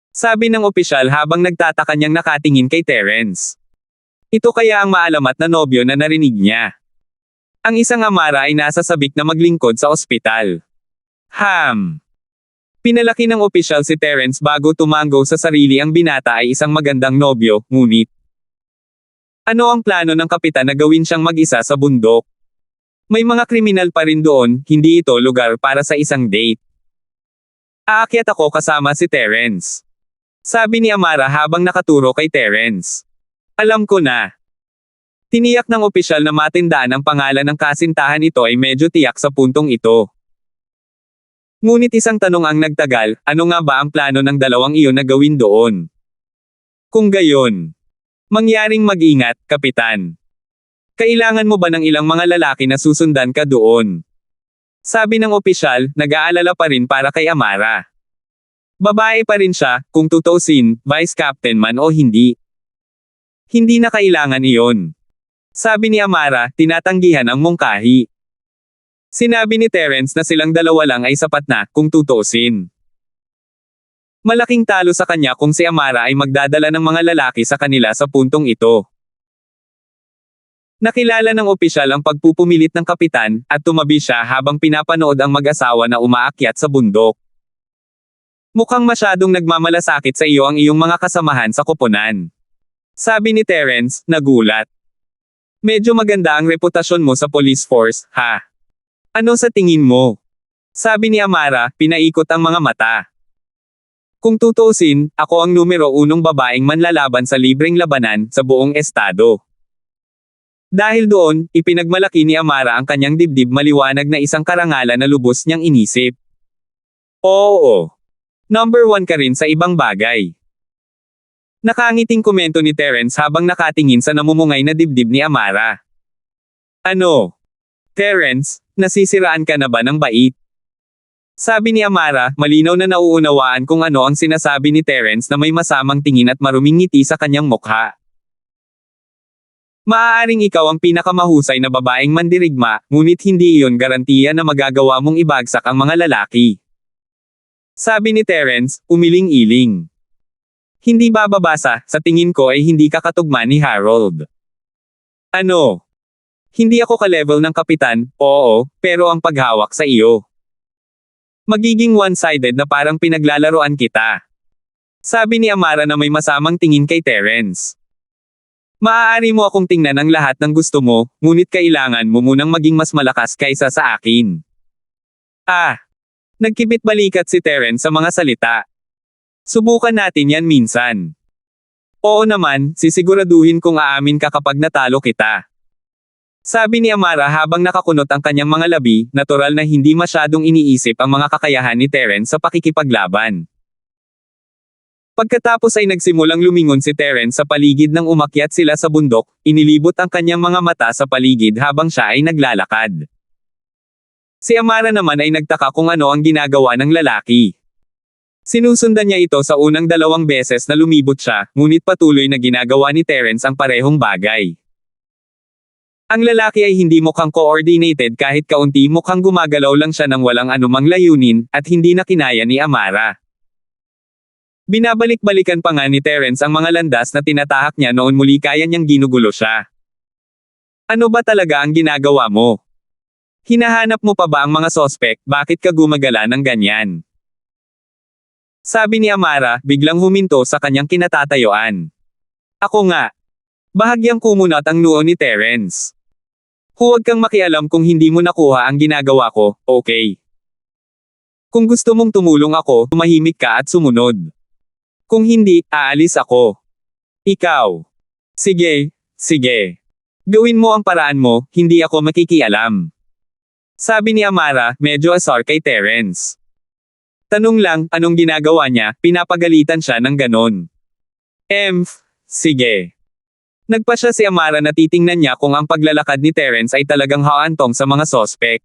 Sabi ng opisyal habang nagtataka niyang nakatingin kay Terence. Ito kaya ang maalamat na nobyo na narinig niya. Ang isang Amara ay nasa sabik na maglingkod sa ospital. Pinalaki ng opisyal si Terence bago tumango sa sarili ang binata ay isang magandang nobyo, ngunit. Ano ang plano ng kapitan na gawin siyang mag-isa sa bundok? May mga kriminal pa rin doon, hindi ito lugar para sa isang date. Aakyat ako kasama si Terence. Sabi ni Amara habang nakaturo kay Terence. Alam ko na. Tiniyak ng opisyal na matindaan ang pangalan ng kasintahan ito ay medyo tiyak sa puntong ito. Ngunit isang tanong ang nagtagal, ano nga ba ang plano ng dalawang iyon na gawin doon? Kung gayon, mangyaring mag-ingat, Kapitan. Kailangan mo ba ng ilang mga lalaki na susundan ka doon? Sabi ng opisyal, nag-aalala pa rin para kay Amara. Babae pa rin siya, kung tutuusin, vice captain man o hindi. Hindi na kailangan iyon. Sabi ni Amara, tinatanggihan ang mungkahi. Sinabi ni Terence na silang dalawa lang ay sapat na, kung tutuusin. Malaking talo sa kanya kung si Amara ay magdadala ng mga lalaki sa kanila sa puntong ito. Nakilala ng opisyal ang pagpupumilit ng kapitan, at tumabi siya habang pinapanood ang mag-asawa na umaakyat sa bundok. Mukhang masyadong nagmamalasakit sa iyo ang iyong mga kasamahan sa koponan. Sabi ni Terence, nagulat. Medyo maganda ang reputasyon mo sa police force, ha? Ano sa tingin mo? Sabi ni Amara, pinaikot ang mga mata. Kung tutuusin, ako ang numero 1 babaeng manlalaban sa libreng labanan sa buong estado. Dahil doon, ipinagmalaki ni Amara ang kanyang dibdib maliwanag na isang karangalan na lubos niyang inisip. Oo. Number 1 ka rin sa ibang bagay. Nakangiting komento ni Terence habang nakatingin sa namumungay na dibdib ni Amara. Ano? Terence, nasisiraan ka na ba ng bait? Sabi ni Amara, malinaw na nauunawaan kung ano ang sinasabi ni Terence na may masamang tingin at maruming ngiti sa kanyang mukha. Maaaring ikaw ang pinakamahusay na babaeng mandirigma, ngunit hindi iyon garantiya na magagawa mong ibagsak ang mga lalaki. Sabi ni Terence, umiling-iling. Hindi bababasa, sa tingin ko ay hindi ka katugma ni Harold. Ano? Hindi ako ka-level ng kapitan, oo, pero ang paghawak sa iyo. Magiging one-sided na parang pinaglalaroan kita. Sabi ni Amara na may masamang tingin kay Terence. Maaari mo akong tingnan ang lahat ng gusto mo, ngunit kailangan mo munang maging mas malakas kaysa sa akin. Nagkibit balikat si Terence sa mga salita. Subukan natin yan minsan. Oo naman, sisiguraduhin kong aamin ka kapag natalo kita. Sabi ni Amara habang nakakunot ang kanyang mga labi, natural na hindi masyadong iniisip ang mga kakayahan ni Terence sa pakikipaglaban. Pagkatapos ay nagsimulang lumingon si Terence sa paligid nang umakyat sila sa bundok, inilibot ang kanyang mga mata sa paligid habang siya ay naglalakad. Si Amara naman ay nagtaka kung ano ang ginagawa ng lalaki. Sinusundan niya ito sa unang 2 beses na lumibot siya, ngunit patuloy na ginagawa ni Terence ang parehong bagay. Ang lalaki ay hindi mukhang coordinated kahit kaunti, mukhang gumagalaw lang siya ng walang anumang layunin, at hindi na kinaya ni Amara. Binabalik-balikan pa nga ni Terence ang mga landas na tinatahak niya noon muli kaya niyang ginugulo siya. Ano ba talaga ang ginagawa mo? Hinahanap mo pa ba ang mga sospek, bakit ka gumagala ng ganyan? Sabi ni Amara, biglang huminto sa kanyang kinatatayuan. Ako nga. Bahagyang kumunat ang noo ni Terence. Huwag kang makialam kung hindi mo nakuha ang ginagawa ko, okay? Kung gusto mong tumulong ako, tumahimik ka at sumunod. Kung hindi, aalis ako. Ikaw. Sige, sige. Gawin mo ang paraan mo, hindi ako makikialam. Sabi ni Amara, medyo asar kay Terence. Tanong lang, anong ginagawa niya, pinapagalitan siya ng ganon. Sige. Nagpa siya si Amara na titingnan niya kung ang paglalakad ni Terence ay talagang haantong sa mga sospek.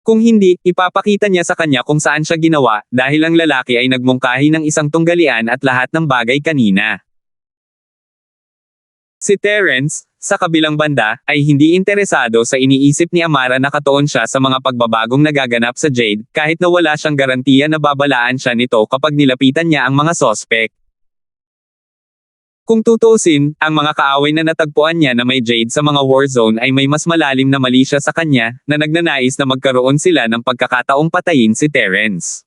Kung hindi, ipapakita niya sa kanya kung saan siya ginawa, dahil ang lalaki ay nagmungkahi ng isang tunggalian at lahat ng bagay kanina. Si Terence, sa kabilang banda, ay hindi interesado sa iniisip ni Amara na katuon siya sa mga pagbabagong nagaganap sa Jade, kahit na wala siyang garantiya na babalaan siya nito kapag nilapitan niya ang mga sospek. Kung tutuusin, ang mga kaaway na natagpuan niya na may Jade sa mga war zone ay may mas malalim na mali siya sa kanya, na nagnanais na magkaroon sila ng pagkakataong patayin si Terence.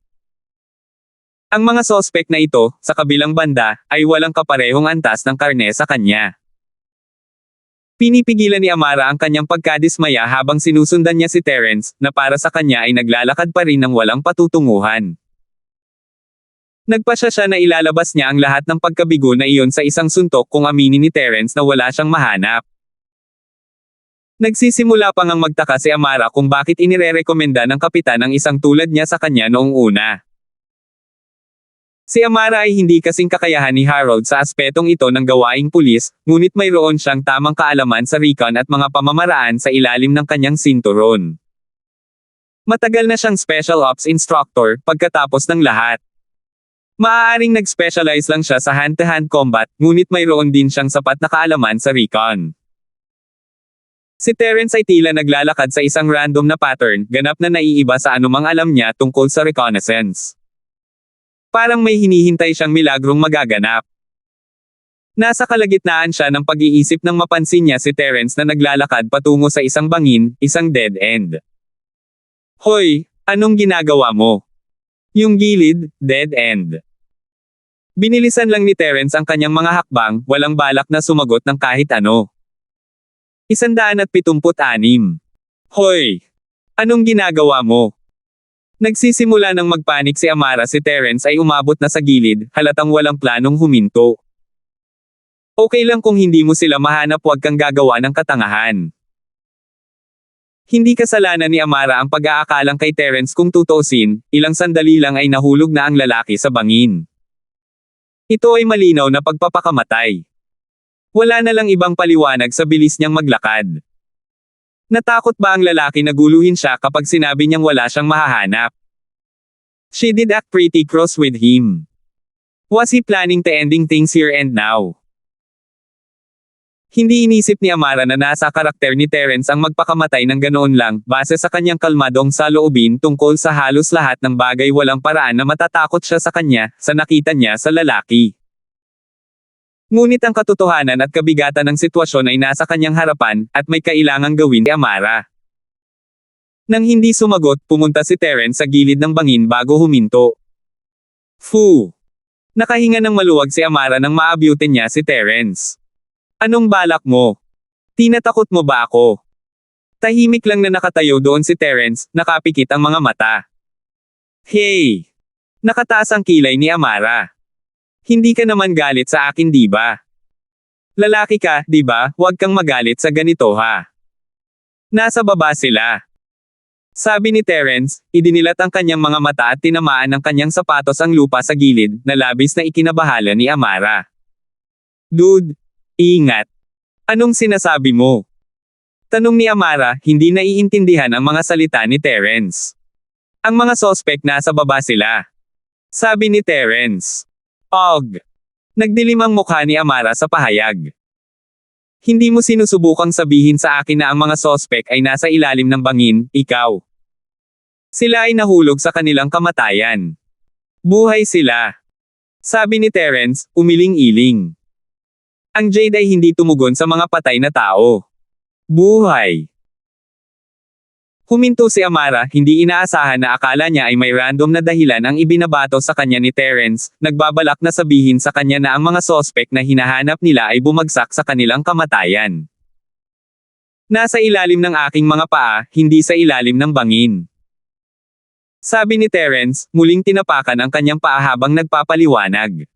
Ang mga sospek na ito, sa kabilang banda, ay walang kaparehong antas ng karne sa kanya. Pinipigilan ni Amara ang kanyang pagkadismaya habang sinusundan niya si Terence, na para sa kanya ay naglalakad pa rin ng walang patutunguhan. Nagpasya siya na ilalabas niya ang lahat ng pagkabigo na iyon sa isang suntok kung aminin ni Terence na wala siyang mahanap. Nagsisimula pa ngang magtaka si Amara kung bakit inirerekomenda ng kapitan ang isang tulad niya sa kanya noong una. Si Amara ay hindi kasing kakayahan ni Harold sa aspetong ito ng gawaing pulis, ngunit mayroon siyang tamang kaalaman sa recon at mga pamamaraan sa ilalim ng kanyang sinturon. Matagal na siyang special ops instructor, pagkatapos ng lahat. Maaaring nag-specialize lang siya sa hand-to-hand combat, ngunit mayroon din siyang sapat na kaalaman sa recon. Si Terence ay tila naglalakad sa isang random na pattern, ganap na naiiba sa anumang alam niya tungkol sa reconnaissance. Parang may hinihintay siyang milagrong magaganap. Nasa kalagitnaan siya ng pag-iisip nang mapansin niya si Terence na naglalakad patungo sa isang bangin, isang dead end. Hoy, anong ginagawa mo? Yung gilid, dead end. Binilisan lang ni Terence ang kanyang mga hakbang, walang balak na sumagot ng kahit ano. 176. Hoy! Anong ginagawa mo? Nagsisimula ng magpanik si Amara. Si Terence ay umabot na sa gilid, halatang walang planong huminto. Okay lang kung hindi mo sila mahanap, huwag kang gagawa ng katangahan. Hindi kasalanan ni Amara ang pag-aakalang kay Terence. Kung tutuusin, ilang sandali lang ay nahulog na ang lalaki sa bangin. Ito ay malinaw na pagpapakamatay. Wala na lang ibang paliwanag sa bilis niyang maglakad. Natakot ba ang lalaki na guluhin siya kapag sinabi niyang wala siyang mahahanap? She did act pretty cross with him. Was he planning to ending things here and now? Hindi inisip ni Amara na nasa karakter ni Terence ang magpakamatay ng ganoon lang, base sa kanyang kalmadong saloobin tungkol sa halos lahat ng bagay. Walang paraan na matatakot siya sa kanya, sa nakita niya sa lalaki. Ngunit ang katotohanan at kabigatan ng sitwasyon ay nasa kanyang harapan, at may kailangang gawin si Amara. Nang hindi sumagot, pumunta si Terence sa gilid ng bangin bago huminto. Fu! Nakahinga ng maluwag si Amara nang maabutin niya si Terence. Anong balak mo? Tinatakot mo ba ako? Tahimik lang na nakatayo doon si Terence, nakapikit ang mga mata. Hey! Nakataas ang kilay ni Amara. Hindi ka naman galit sa akin, di ba? Lalaki ka, di ba? Huwag kang magalit sa ganito ha. Nasa baba sila. Sabi ni Terence, idinilat ang kanyang mga mata at tinamaan ng kanyang sapatos ang lupa sa gilid, na labis na ikinabahala ni Amara. Dude, ingat. Anong sinasabi mo? Tanong ni Amara, hindi naiintindihan ang mga salita ni Terence. Ang mga sospek nasa baba sila. Sabi ni Terence. Og. Nagdilim ang mukha ni Amara sa pahayag. Hindi mo sinusubukang sabihin sa akin na ang mga sospek ay nasa ilalim ng bangin, ikaw. Sila ay nahulog sa kanilang kamatayan. Buhay sila. Sabi ni Terence, umiling-iling. Ang Jade ay hindi tumugon sa mga patay na tao. Buhay. Huminto si Amara, hindi inaasahan na akala niya ay may random na dahilan ang ibinabato sa kanya ni Terence, nagbabalak na sabihin sa kanya na ang mga sospek na hinahanap nila ay bumagsak sa kanilang kamatayan. Nasa ilalim ng aking mga paa, hindi sa ilalim ng bangin. Sabi ni Terence, muling tinapakan ang kanyang paa habang nagpapaliwanag.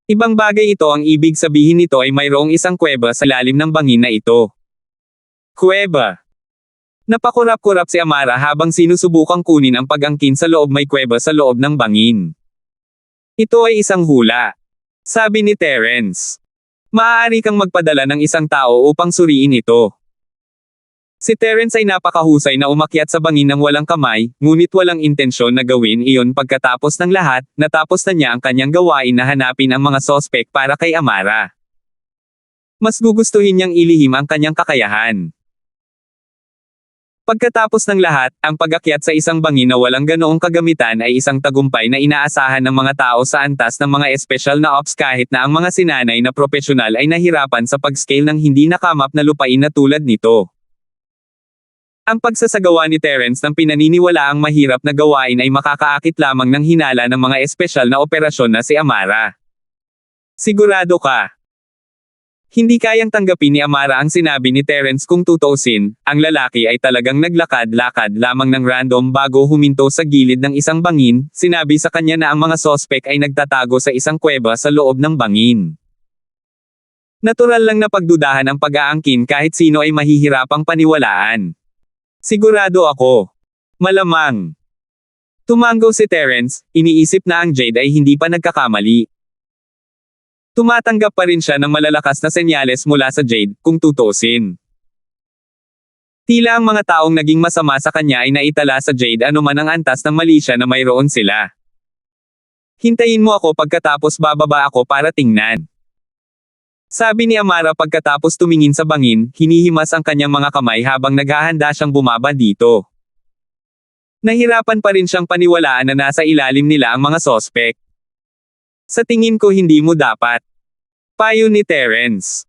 Ibang bagay ito, ang ibig sabihin nito ay mayroong isang kuweba sa ilalim ng bangin na ito. Kuweba. Napakurap-kurap si Amara habang sinusubukang kunin ang pag-angkin sa loob, may kuweba sa loob ng bangin. Ito ay isang hula. Sabi ni Terence. Maaari kang magpadala ng isang tao upang suriin ito. Si Terence ay napakahusay na umakyat sa bangin ng walang kamay, ngunit walang intensyon na gawin iyon. Pagkatapos ng lahat, natapos na niya ang kanyang gawain na hanapin ang mga sospek para kay Amara. Mas gugustuhin niyang ilihim ang kanyang kakayahan. Pagkatapos ng lahat, ang pag-akyat sa isang bangin na walang ganoong kagamitan ay isang tagumpay na inaasahan ng mga tao sa antas ng mga espesyal na ops, kahit na ang mga sinanay na propesyonal ay nahirapan sa pag-scale ng hindi nakamap na lupain na tulad nito. Ang pagsasagawa ni Terence ng pinaniniwalaang mahirap na gawain ay makakaakit lamang ng hinala ng mga espesyal na operasyon na si Amara. Sigurado ka? Hindi kayang tanggapin ni Amara ang sinabi ni Terence. Kung tutuusin, ang lalaki ay talagang naglakad-lakad lamang ng random bago huminto sa gilid ng isang bangin. Sinabi sa kanya na ang mga sospek ay nagtatago sa isang kuweba sa loob ng bangin. Natural lang na pagdudahan ang pag-aangkin, kahit sino ay mahihirapang paniwalaan. Sigurado ako. Malamang. Tumango si Terence, iniisip na ang Jade ay hindi pa nagkakamali. Tumatanggap pa rin siya ng malalakas na senyales mula sa Jade, kung tutuusin. Tila ang mga taong naging masama sa kanya ay naitala sa Jade anuman ang antas ng mali siya na mayroon sila. Hintayin mo ako, pagkatapos bababa ako para tingnan. Sabi ni Amara pagkatapos tumingin sa bangin, hinihimas ang kanyang mga kamay habang naghahanda siyang bumaba dito. Nahirapan pa rin siyang paniwalaan na nasa ilalim nila ang mga sospek. Sa tingin ko hindi mo dapat. Payo ni Terence.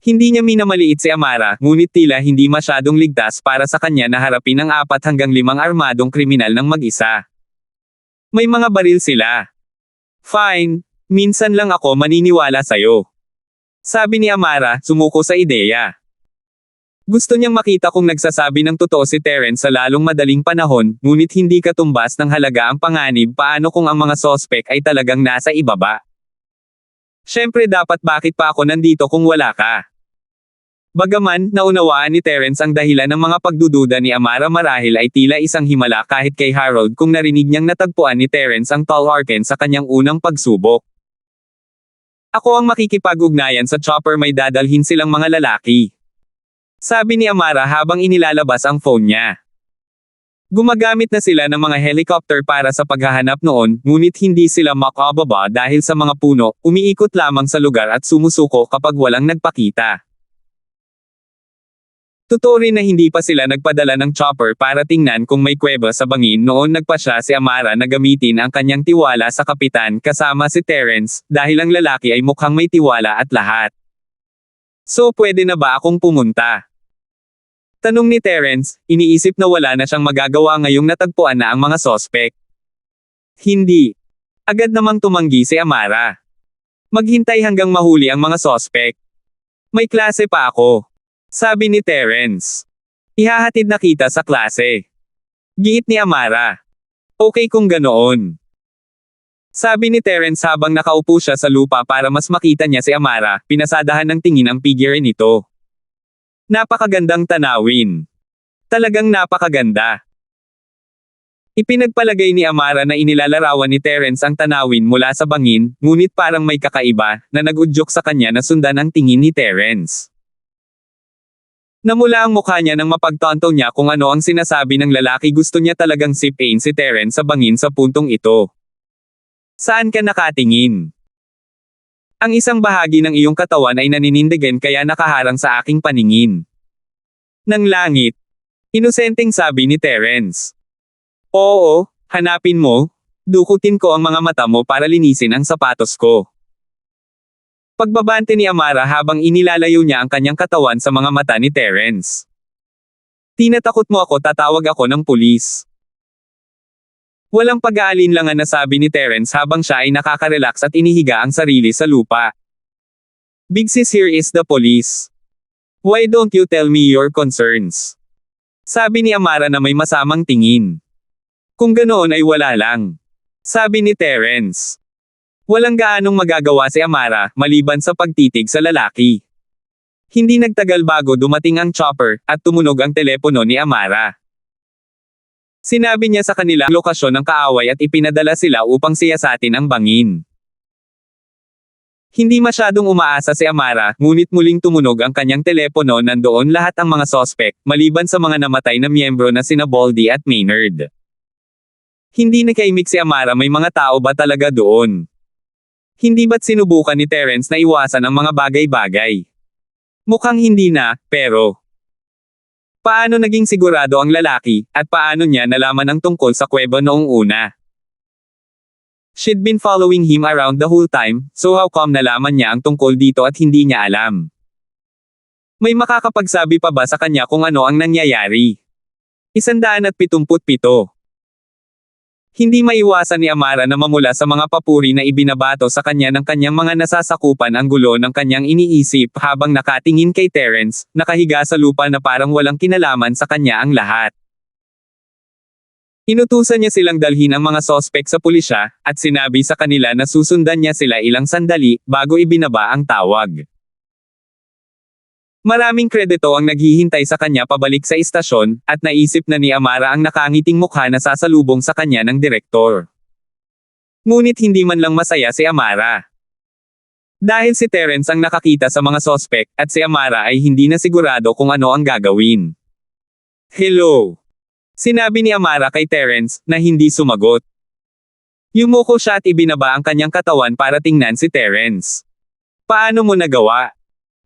Hindi niya minamaliit si Amara, ngunit tila hindi masyadong ligtas para sa kanya na harapin ang 4 hanggang 5 armadong kriminal ng mag-isa. May mga baril sila. Fine, minsan lang ako maniniwala sa'yo. Sabi ni Amara, sumuko sa ideya. Gusto niyang makita kung nagsasabi ng totoo si Terence sa lalong madaling panahon, ngunit hindi katumbas ng halaga ang panganib. Paano kung ang mga sospek ay talagang nasa ibaba? Siyempre dapat, bakit pa ako nandito kung wala ka? Bagaman, naunawaan ni Terence ang dahilan ng mga pagdududa ni Amara, marahil ay tila isang himala kahit kay Harold kung narinig niyang natagpuan ni Terence ang tall Arken sa kanyang unang pagsubok. Ako ang makikipag-ugnayan sa chopper, may dadalhin silang mga lalaki. Sabi ni Amara habang inilalabas ang phone niya. Gumagamit na sila ng mga helicopter para sa paghahanap noon, ngunit hindi sila makababa dahil sa mga puno, umiikot lamang sa lugar at sumusuko kapag walang nagpakita. Totoo rin na hindi pa sila nagpadala ng chopper para tingnan kung may kuweba sa bangin. Noon nagpasya si Amara na gamitin ang kanyang tiwala sa kapitan kasama si Terence, dahil ang lalaki ay mukhang may tiwala at lahat. So pwede na ba akong pumunta? Tanong ni Terence, iniisip na wala na siyang magagawa ngayong natagpuan na ang mga sospek. Hindi. Agad namang tumanggi si Amara. Maghintay hanggang mahuli ang mga sospek. May klase pa ako. Sabi ni Terence. Ihahatid na kita sa klase. Giit ni Amara. Okay kung ganoon. Sabi ni Terence habang nakaupo siya sa lupa para mas makita niya si Amara, pinasadahan ng tingin ang figure nito. Napakagandang tanawin. Talagang napakaganda. Ipinagpalagay ni Amara na inilalarawan ni Terence ang tanawin mula sa bangin, ngunit parang may kakaiba, na nag-udyok sa kanya na sundan ang tingin ni Terence. Namula ang mukha niya nang mapagtanto niya kung ano ang sinasabi ng lalaki. Gusto niya talagang sipin si Terence sa bangin sa puntong ito. Saan ka nakatingin? Ang isang bahagi ng iyong katawan ay naninindigan kaya nakaharang sa aking paningin. Ng langit. Inosenteng sabi ni Terence. Oo, hanapin mo. Dukutin ko ang mga mata mo para linisin ang sapatos ko. Pagbabante ni Amara habang inilalayo niya ang kanyang katawan sa mga mata ni Terence. Tinatakot mo ako, tatawag ako ng pulis. Walang pag-aalinlangan na sabi ni Terence habang siya ay nakaka-relax at inihiga ang sarili sa lupa. Big sis, here is the police. Why don't you tell me your concerns? Sabi ni Amara na may masamang tingin. Kung ganoon ay wala lang. Sabi ni Terence. Walang gaanong magagawa si Amara, maliban sa pagtitig sa lalaki. Hindi nagtagal bago dumating ang chopper, at tumunog ang telepono ni Amara. Sinabi niya sa kanila ang lokasyon ng kaaway at ipinadala sila upang siyasatin ang bangin. Hindi masyadong umaasa si Amara, ngunit muling tumunog ang kanyang telepono. Nandoon lahat ang mga sospek, maliban sa mga namatay na miyembro na sina Baldy at Maynard. Hindi nakaimik si Amara, may mga tao ba talaga doon? Hindi ba't sinubukan ni Terence na iwasan ang mga bagay-bagay? Mukhang hindi na, pero... Paano naging sigurado ang lalaki, at paano niya nalaman ang tungkol sa kuweba noong una? She'd been following him around the whole time, so how come nalaman niya ang tungkol dito at hindi niya alam? May makakapagsabi pa ba sa kanya kung ano ang nangyayari? 177. Hindi maiwasan ni Amara na mamula sa mga papuri na ibinabato sa kanya ng kanyang mga nasasakupan. Ang gulo ng kanyang iniisip habang nakatingin kay Terence, nakahiga sa lupa na parang walang kinalaman sa kanya ang lahat. Inutusan niya silang dalhin ang mga sospek sa pulisya, at sinabi sa kanila na susundan niya sila ilang sandali, bago ibinaba ang tawag. Maraming kredito ang naghihintay sa kanya pabalik sa istasyon, at naisip na ni Amara ang nakangiting mukha na sasalubong sa kanya ng direktor. Ngunit hindi man lang masaya si Amara. Dahil si Terence ang nakakita sa mga sospek, at si Amara ay hindi na sigurado kung ano ang gagawin. Hello. Sinabi ni Amara kay Terence, na hindi sumagot. Yumuko siya at ibinaba ang kanyang katawan para tingnan si Terence. Paano mo nagawa?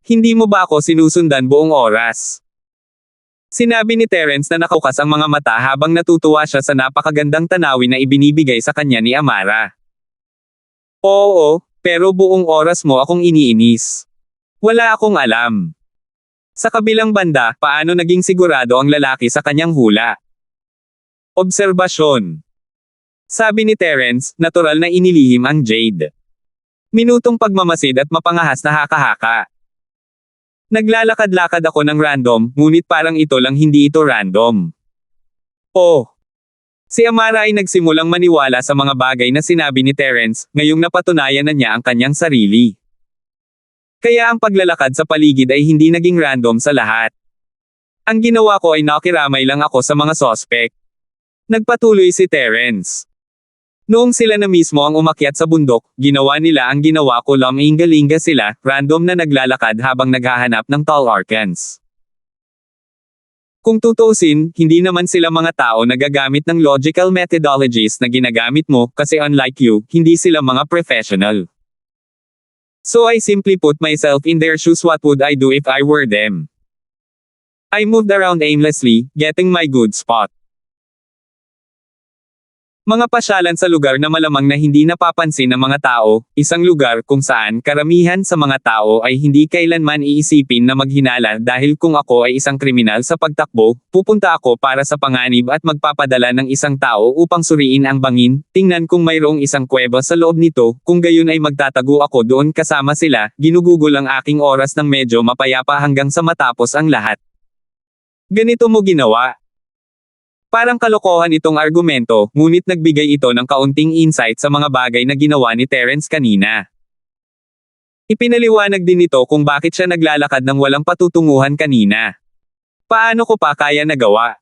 Hindi mo ba ako sinusundan buong oras? Sinabi ni Terence na nakaukas ang mga mata habang natutuwa siya sa napakagandang tanawin na ibinibigay sa kanya ni Amara. Oo, pero buong oras mo akong iniinis. Wala akong alam. Sa kabilang banda, paano naging sigurado ang lalaki sa kanyang hula? Obserbasyon. Sabi ni Terence, natural na inilihim ang Jade. Minutong pagmamasid at mapangahas na haka-haka. Naglalakad-lakad ako ng random, ngunit parang ito lang hindi ito random. Oh! Si Amara ay nagsimulang maniwala sa mga bagay na sinabi ni Terence, ngayong napatunayan na niya ang kanyang sarili. Kaya ang paglalakad sa paligid ay hindi naging random sa lahat. Ang ginawa ko ay nakiramay lang ako sa mga sospek. Nagpatuloy si Terence. Noong sila na mismo ang umakyat sa bundok, ginawa nila ang ginawa ko, luminga-linga sila, random na naglalakad habang naghahanap ng tall orcans. Kung tutuusin, hindi naman sila mga tao na gagamit ng logical methodologies na ginagamit mo, kasi unlike you, hindi sila mga professional. So I simply put myself in their shoes. What would I do if I were them? I moved around aimlessly, getting my good spot. Mga pasyalan sa lugar na malamang na hindi napapansin ng mga tao, isang lugar kung saan karamihan sa mga tao ay hindi kailanman iisipin na maghinala. Dahil kung ako ay isang kriminal sa pagtakbo, pupunta ako para sa panganib at magpapadala ng isang tao upang suriin ang bangin, tingnan kung mayroong isang kuweba sa loob nito, kung gayon ay magtatago ako doon kasama sila. Ginugugol ang aking oras ng medyo mapayapa hanggang sa matapos ang lahat. Ganito mo ginawa. Parang kalokohan itong argumento, ngunit nagbigay ito ng kaunting insight sa mga bagay na ginawa ni Terence kanina. Ipinaliwanag din ito kung bakit siya naglalakad ng walang patutunguhan kanina. Paano ko pa kaya nagawa?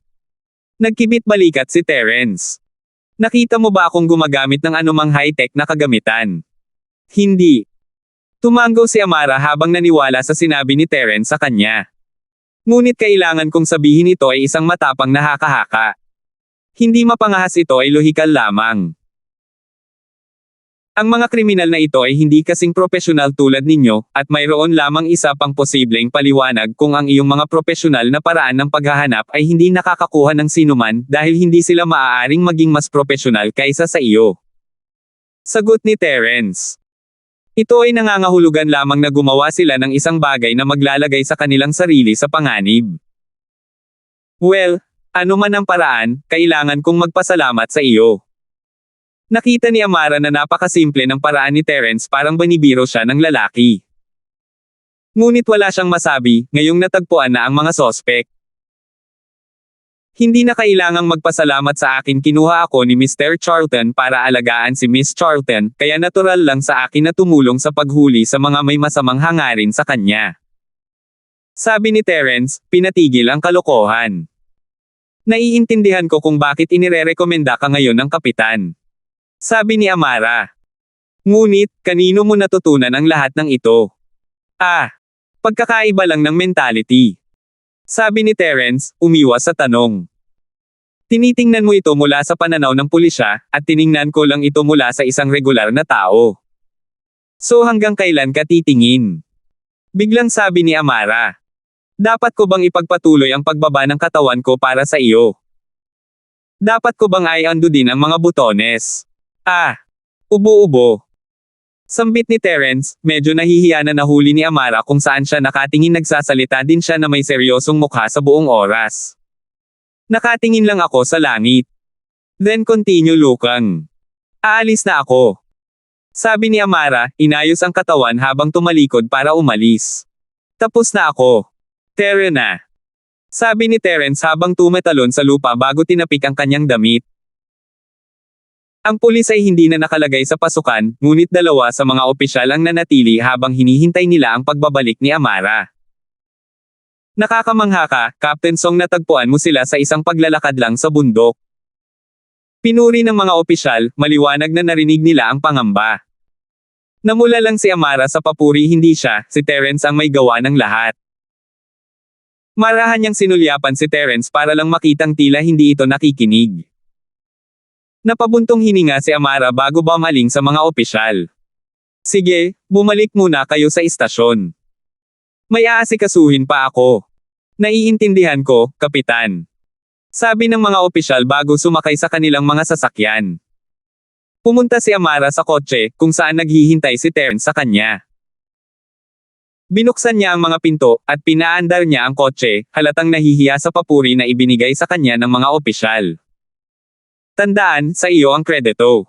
Nagkibit balikat si Terence. Nakita mo ba akong gumagamit ng anumang high-tech na kagamitan? Hindi. Tumanggo si Amara habang naniwala sa sinabi ni Terence sa kanya. Ngunit kailangan kong sabihin ito ay isang matapang na haka-haka. Hindi mapangahas, ito ay lohikal lamang. Ang mga kriminal na ito ay hindi kasing propesyonal tulad ninyo, at mayroon lamang isa pang posibleng paliwanag kung ang iyong mga propesyonal na paraan ng paghahanap ay hindi nakakakuha ng sinuman dahil hindi sila maaaring maging mas propesyonal kaysa sa iyo. Sagot ni Terence. Ito ay nangangahulugan lamang na gumawa sila ng isang bagay na maglalagay sa kanilang sarili sa panganib. Well, ano man ang paraan, kailangan kong magpasalamat sa iyo. Nakita ni Amara na napakasimple ng paraan ni Terence, parang banibiro siya ng lalaki. Ngunit wala siyang masabi, ngayong natagpuan na ang mga sospek. Hindi na kailangang magpasalamat sa akin, kinuha ako ni Mr. Charlton para alagaan si Miss Charlton, kaya natural lang sa akin na tumulong sa paghuli sa mga may masamang hangarin sa kanya. Sabi ni Terence, pinatigil ang kalokohan. Naiintindihan ko kung bakit inirerekomenda ka ngayon ng kapitan. Sabi ni Amara. Ngunit, kanino mo natutunan ang lahat ng ito? Pagkakaiba lang ng mentality. Sabi ni Terence, umiwas sa tanong. Tinitingnan mo ito mula sa pananaw ng pulisya, at tiningnan ko lang ito mula sa isang regular na tao. So hanggang kailan ka titingin? Biglang sabi ni Amara. Dapat ko bang ipagpatuloy ang pagbaba ng katawan ko para sa iyo? Dapat ko bang i-undo din ang mga butones? Ubo-ubo. Sambit ni Terence, medyo nahihiya na nahuli ni Amara kung saan siya nakatingin, nagsasalita din siya na may seryosong mukha sa buong oras. Nakatingin lang ako sa langit. Then continue looking. Aalis na ako. Sabi ni Amara, inayos ang katawan habang tumalikod para umalis. Tapos na ako. Tara na. Sabi ni Terence habang tumetalon sa lupa bago tinapik ang kanyang damit. Ang pulis ay hindi na nakalagay sa pasukan, ngunit dalawa sa mga opisyal ang nanatili habang hinihintay nila ang pagbabalik ni Amara. Nakakamangha ka, Captain Song, natagpuan mo sila sa isang paglalakad lang sa bundok. Pinuri ng mga opisyal, maliwanag na narinig nila ang pangamba. Namula lang si Amara sa papuri, hindi siya, si Terence ang may gawa ng lahat. Marahan niyang sinulyapan si Terence para lang makitang tila hindi ito nakikinig. Napabuntong hininga si Amara bago bumaling sa mga opisyal. Sige, bumalik muna kayo sa istasyon. May aasikasuhin pa ako. Naiintindihan ko, Kapitan. Sabi ng mga opisyal bago sumakay sa kanilang mga sasakyan. Pumunta si Amara sa kotse, kung saan naghihintay si Terence sa kanya. Binuksan niya ang mga pinto, at pinaandar niya ang kotse, halatang nahihiya sa papuri na ibinigay sa kanya ng mga opisyal. Tandaan, sa iyo ang kredito.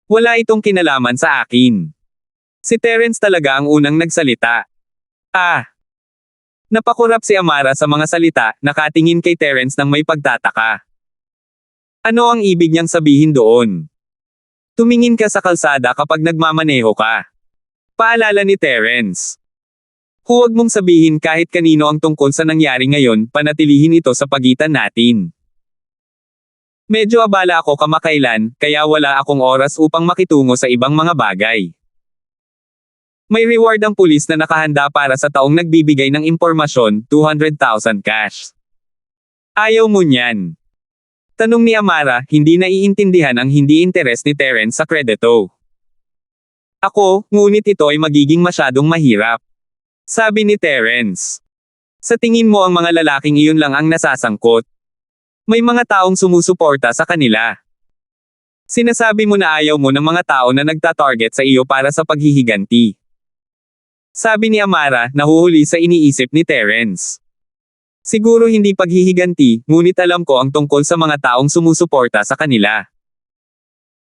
Wala itong kinalaman sa akin. Si Terence talaga ang unang nagsalita. Napakurap si Amara sa mga salita, nakatingin kay Terence nang may pagtataka. Ano ang ibig niyang sabihin doon? Tumingin ka sa kalsada kapag nagmamaneho ka. Paalala ni Terence. Huwag mong sabihin kahit kanino ang tungkol sa nangyari ngayon, panatilihin ito sa pagitan natin. Medyo abala ako kamakailan, kaya wala akong oras upang makitungo sa ibang mga bagay. May reward ang pulis na nakahanda para sa taong nagbibigay ng impormasyon, 200,000 cash. Ayaw mo niyan? Tanong ni Amara, hindi naiintindihan ang hindi interes ni Terence sa kredito. Ako, ngunit ito ay magiging masyadong mahirap. Sabi ni Terence. Sa tingin mo ang mga lalaking iyon lang ang nasasangkot? May mga taong sumusuporta sa kanila. Sinasabi mo na ayaw mo ng mga tao na nagtatarget sa iyo para sa paghihiganti. Sabi ni Amara, nahuhuli sa iniisip ni Terence. Siguro hindi paghihiganti, ngunit alam ko ang tungkol sa mga taong sumusuporta sa kanila.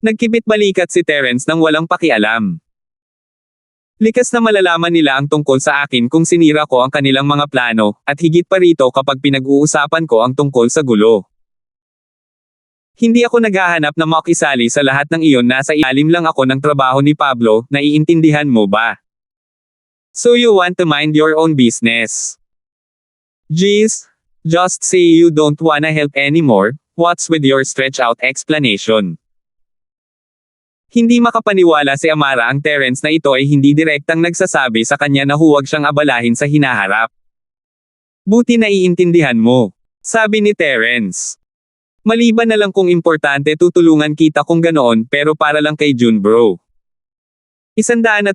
Nagkibit balikat si Terence nang walang pakialam. Likas na malalaman nila ang tungkol sa akin kung sinira ko ang kanilang mga plano, at higit pa rito kapag pinag-uusapan ko ang tungkol sa gulo. Hindi ako naghahanap na makisali sa lahat ng iyon, nasa ilalim lang ako ng trabaho ni Pablo, naiintindihan mo ba? So you want to mind your own business? Geez, just say you don't wanna help anymore, what's with your stretch out explanation? Hindi makapaniwala si Amara ang Terence na ito ay hindi direktang nagsasabi sa kanya na huwag siyang abalahin sa hinaharap. Buti naiintindihan mo, sabi ni Terence. Maliban na lang kung importante tutulungan kita kung ganoon, pero para lang kay June bro. 178.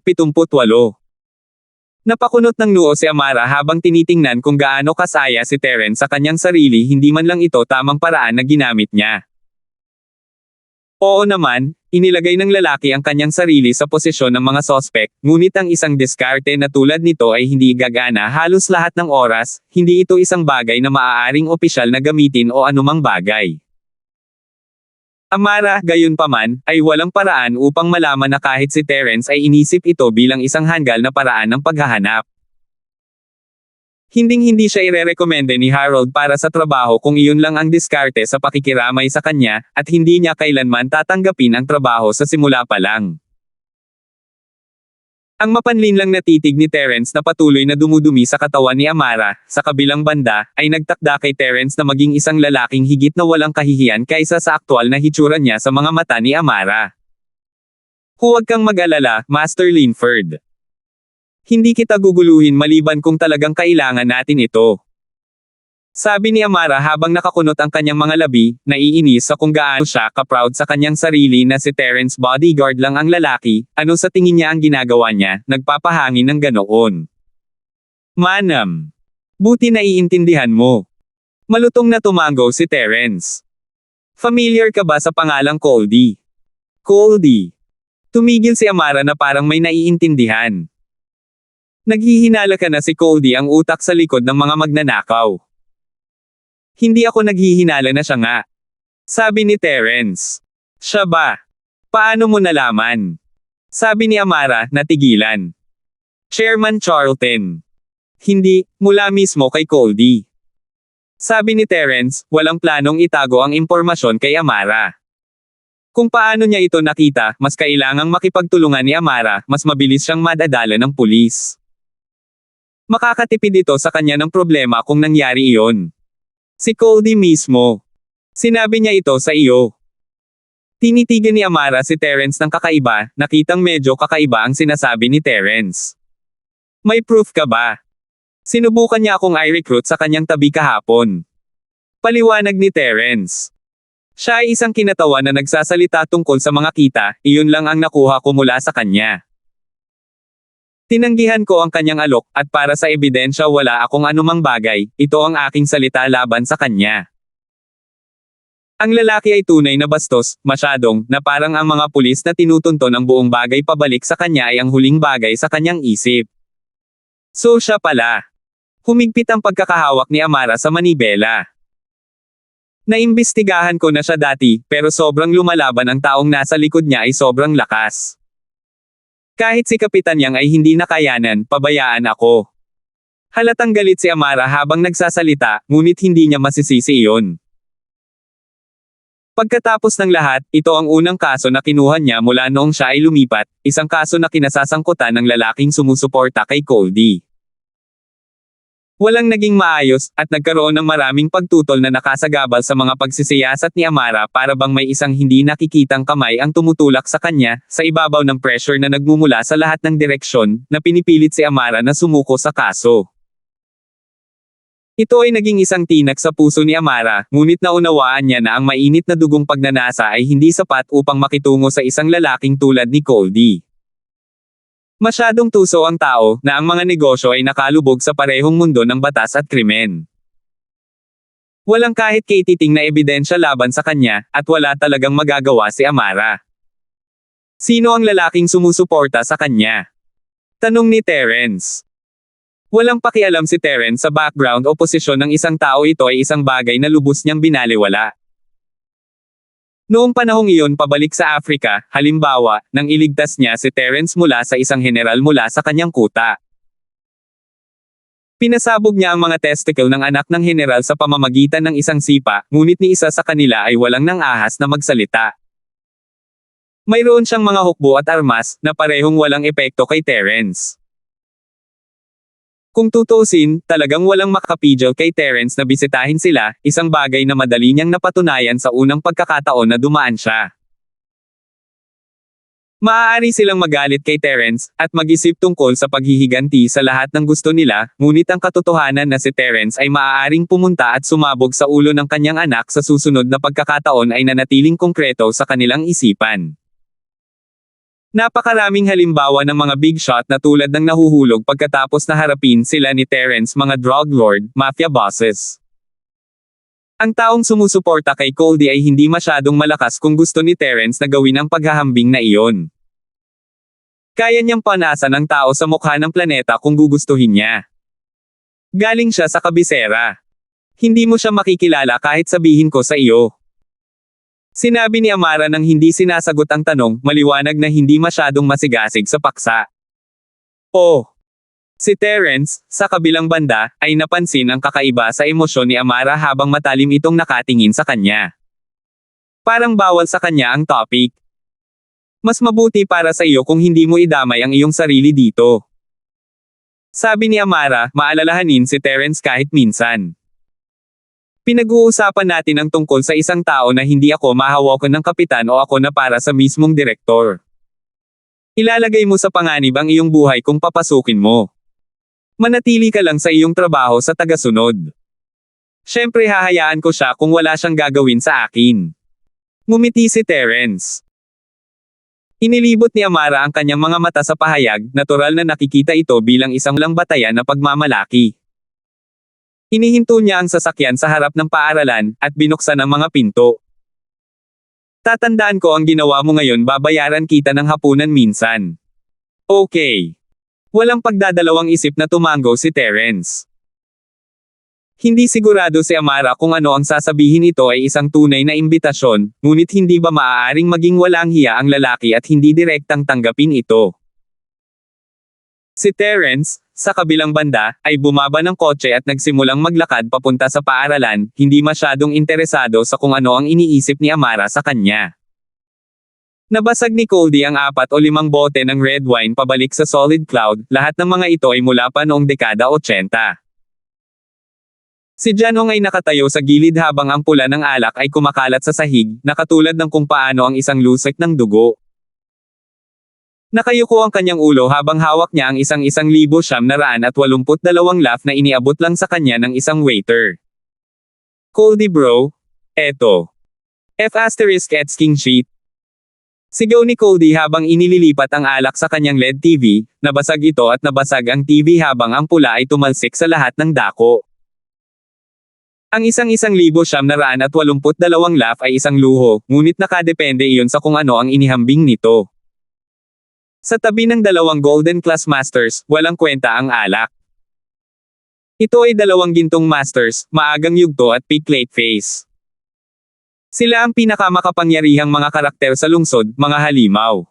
Napakunot ng noo si Amara habang tinitingnan kung gaano kasaya si Terence sa kanyang sarili, hindi man lang ito tamang paraan na ginamit niya. Oo naman, inilagay ng lalaki ang kanyang sarili sa posisyon ng mga sospek, ngunit ang isang diskarte na tulad nito ay hindi gagana halos lahat ng oras, hindi ito isang bagay na maaaring opisyal na gamitin o anumang bagay. Amara, gayunpaman, ay walang paraan upang malaman na kahit si Terence ay inisip ito bilang isang hanggal na paraan ng paghahanap. Hinding-hindi siya irerekomende ni Harold para sa trabaho kung iyon lang ang diskarte sa pakikiramay sa kanya, at hindi niya kailanman tatanggapin ang trabaho sa simula pa lang. Ang mapanlin lang na titig ni Terence na patuloy na dumudumi sa katawan ni Amara, sa kabilang banda, ay nagtakda kay Terence na maging isang lalaking higit na walang kahihiyan kaysa sa aktwal na hitsura niya sa mga mata ni Amara. Huwag kang mag-alala, Master Linford. Hindi kita guguluhin maliban kung talagang kailangan natin ito. Sabi ni Amara habang nakakunot ang kanyang mga labi, naiinis sa kung gaano siya ka-proud sa kanyang sarili na si Terence bodyguard lang ang lalaki, ano sa tingin niya ang ginagawa niya, nagpapahangin ng ganoon. Manam. Buti naiintindihan mo. Malutong na tumango si Terence. Familiar ka ba sa pangalang Coldy? Coldy. Tumigil si Amara na parang may naiintindihan. Naghihinala ka na si Coldy ang utak sa likod ng mga magnanakaw. Hindi ako naghihinala na siya nga. Sabi ni Terence. Siya ba? Paano mo nalaman? Sabi ni Amara, natigilan. Chairman Charlton. Hindi, mula mismo kay Coldy. Sabi ni Terence, walang planong itago ang impormasyon kay Amara. Kung paano niya ito nakita, mas kailangang makipagtulungan ni Amara, mas mabilis siyang madadala ng pulis. Makakatipid ito sa kanya ng problema kung nangyari iyon. Si Coldy mismo. Sinabi niya ito sa iyo. Tinitigan ni Amara si Terence ng kakaiba, nakitang medyo kakaiba ang sinasabi ni Terence. May proof ka ba? Sinubukan niya akong i-recruit sa kanyang tabi kahapon. Paliwanag ni Terence. Siya ay isang kinatawan na nagsasalita tungkol sa mga kita, iyon lang ang nakuha ko mula sa kanya. Tinanggihan ko ang kanyang alok, at para sa ebidensya wala akong anumang bagay, ito ang aking salita laban sa kanya. Ang lalaki ay tunay na bastos, masyadong, na parang ang mga pulis na tinutunton ang buong bagay pabalik sa kanya ay ang huling bagay sa kanyang isip. So siya pala. Humigpit ang pagkakahawak ni Amara sa manibela. Naimbestigahan ko na siya dati, pero sobrang lumalaban ang taong nasa likod niya ay sobrang lakas. Kahit si Kapitan Yang ay hindi nakayanan, pabayaan ako. Halatang galit si Amara habang nagsasalita, ngunit hindi niya masisisi iyon. Pagkatapos ng lahat, ito ang unang kaso na kinuha niya mula noong siya ay lumipat, isang kaso na kinasasangkutan ng lalaking sumusuporta kay Coldy. Walang naging maayos, at nagkaroon ng maraming pagtutol na nakasagabal sa mga pagsisiyasat ni Amara para bang may isang hindi nakikitang kamay ang tumutulak sa kanya, sa ibabaw ng pressure na nagmumula sa lahat ng direksyon, na pinipilit si Amara na sumuko sa kaso. Ito ay naging isang tinak sa puso ni Amara, ngunit naunawaan niya na ang mainit na dugong pagnanasa ay hindi sapat upang makitungo sa isang lalaking tulad ni Coldy. Masyadong tuso ang tao, na ang mga negosyo ay nakalubog sa parehong mundo ng batas at krimen. Walang kahit kaititing na ebidensya laban sa kanya, at wala talagang magagawa si Amara. Sino ang lalaking sumusuporta sa kanya? Tanong ni Terence. Walang pakialam si Terence sa background o posisyon ng isang tao, ito ay isang bagay na lubos niyang binaliwala. Noong panahong iyon pabalik sa Africa, halimbawa, nang iligtas niya si Terence mula sa isang general mula sa kanyang kuta. Pinasabog niya ang mga testicle ng anak ng general sa pamamagitan ng isang sipa, ngunit ni isa sa kanila ay walang nang ahas na magsalita. Mayroon siyang mga hukbo at armas, na parehong walang epekto kay Terence. Kung tutuusin, talagang walang makapigil kay Terence na bisitahin sila, isang bagay na madali niyang napatunayan sa unang pagkakataon na dumaan siya. Maaari silang magalit kay Terence, at mag-isip tungkol sa paghihiganti sa lahat ng gusto nila, ngunit ang katotohanan na si Terence ay maaaring pumunta at sumabog sa ulo ng kanyang anak sa susunod na pagkakataon ay nanatiling konkreto sa kanilang isipan. Napakaraming halimbawa ng mga big shot na tulad ng nahuhulog pagkatapos na harapin sila ni Terence, mga drug lord, mafia bosses. Ang taong sumusuporta kay Coldy ay hindi masyadong malakas kung gusto ni Terence na gawin ang paghahambing na iyon. Kaya niyang panasan ang tao sa mukha ng planeta kung gugustuhin niya. Galing siya sa kabisera. Hindi mo siya makikilala kahit sabihin ko sa iyo. Sinabi ni Amara nang hindi sinasagot ang tanong, maliwanag na hindi masyadong masigasig sa paksa. Oh! Si Terence, sa kabilang banda, ay napansin ang kakaiba sa emosyon ni Amara habang matalim itong nakatingin sa kanya. Parang bawal sa kanya ang topic. Mas mabuti para sa iyo kung hindi mo idamay ang iyong sarili dito. Sabi ni Amara, maalalahanin si Terence kahit minsan. Pinag-uusapan natin ang tungkol sa isang tao na hindi ako mahawakan ng kapitan o ako na para sa mismong direktor. Ilalagay mo sa panganib ang iyong buhay kung papasukin mo. Manatili ka lang sa iyong trabaho sa tagasunod. Siyempre hahayaan ko siya kung wala siyang gagawin sa akin. Ngumiti si Terence. Inilibot ni Amara ang kanyang mga mata sa pahayag, natural na nakikita ito bilang isang lang batayan na pagmamalaki. Inihinto niya ang sasakyan sa harap ng paaralan, at binuksan ang mga pinto. Tatandaan ko ang ginawa mo ngayon, babayaran kita ng hapunan minsan. Okay. Walang pagdadalawang isip na tumango si Terence. Hindi sigurado si Amara kung ano ang sasabihin, ito ay isang tunay na imbitasyon, ngunit hindi ba maaaring maging walang hiya ang lalaki at hindi direktang tanggapin ito? Si Terence, sa kabilang banda, ay bumaba ng kotse at nagsimulang maglakad papunta sa paaralan, hindi masyadong interesado sa kung ano ang iniisip ni Amara sa kanya. Nabasag ni Coldy ang 4 o 5 bote ng red wine pabalik sa Solid Cloud, lahat ng mga ito ay mula pa noong dekada 80. Si Janong ay nakatayo sa gilid habang ang pula ng alak ay kumakalat sa sahig, nakatulad ng kung paano ang isang lusik ng dugo. Nakayuko ang kanyang ulo habang hawak niya ang 1,982 laugh na iniabot lang sa kanya ng isang waiter. Coldy bro. Eto. F***king sheet. Sigaw ni Coldy habang inililipat ang alak sa kanyang LED TV, nabasag ito at nabasag ang TV habang ang pula ay tumalsik sa lahat ng dako. Ang 1,982 laugh ay isang luho, ngunit nakadepende iyon sa kung ano ang inihambing nito. Sa tabi ng 2 Golden Class Masters, walang kwenta ang alak. Ito ay 2 gintong Masters, maagang yugto at peak late phase. Sila ang pinakamakapangyarihang mga karakter sa lungsod, mga halimaw.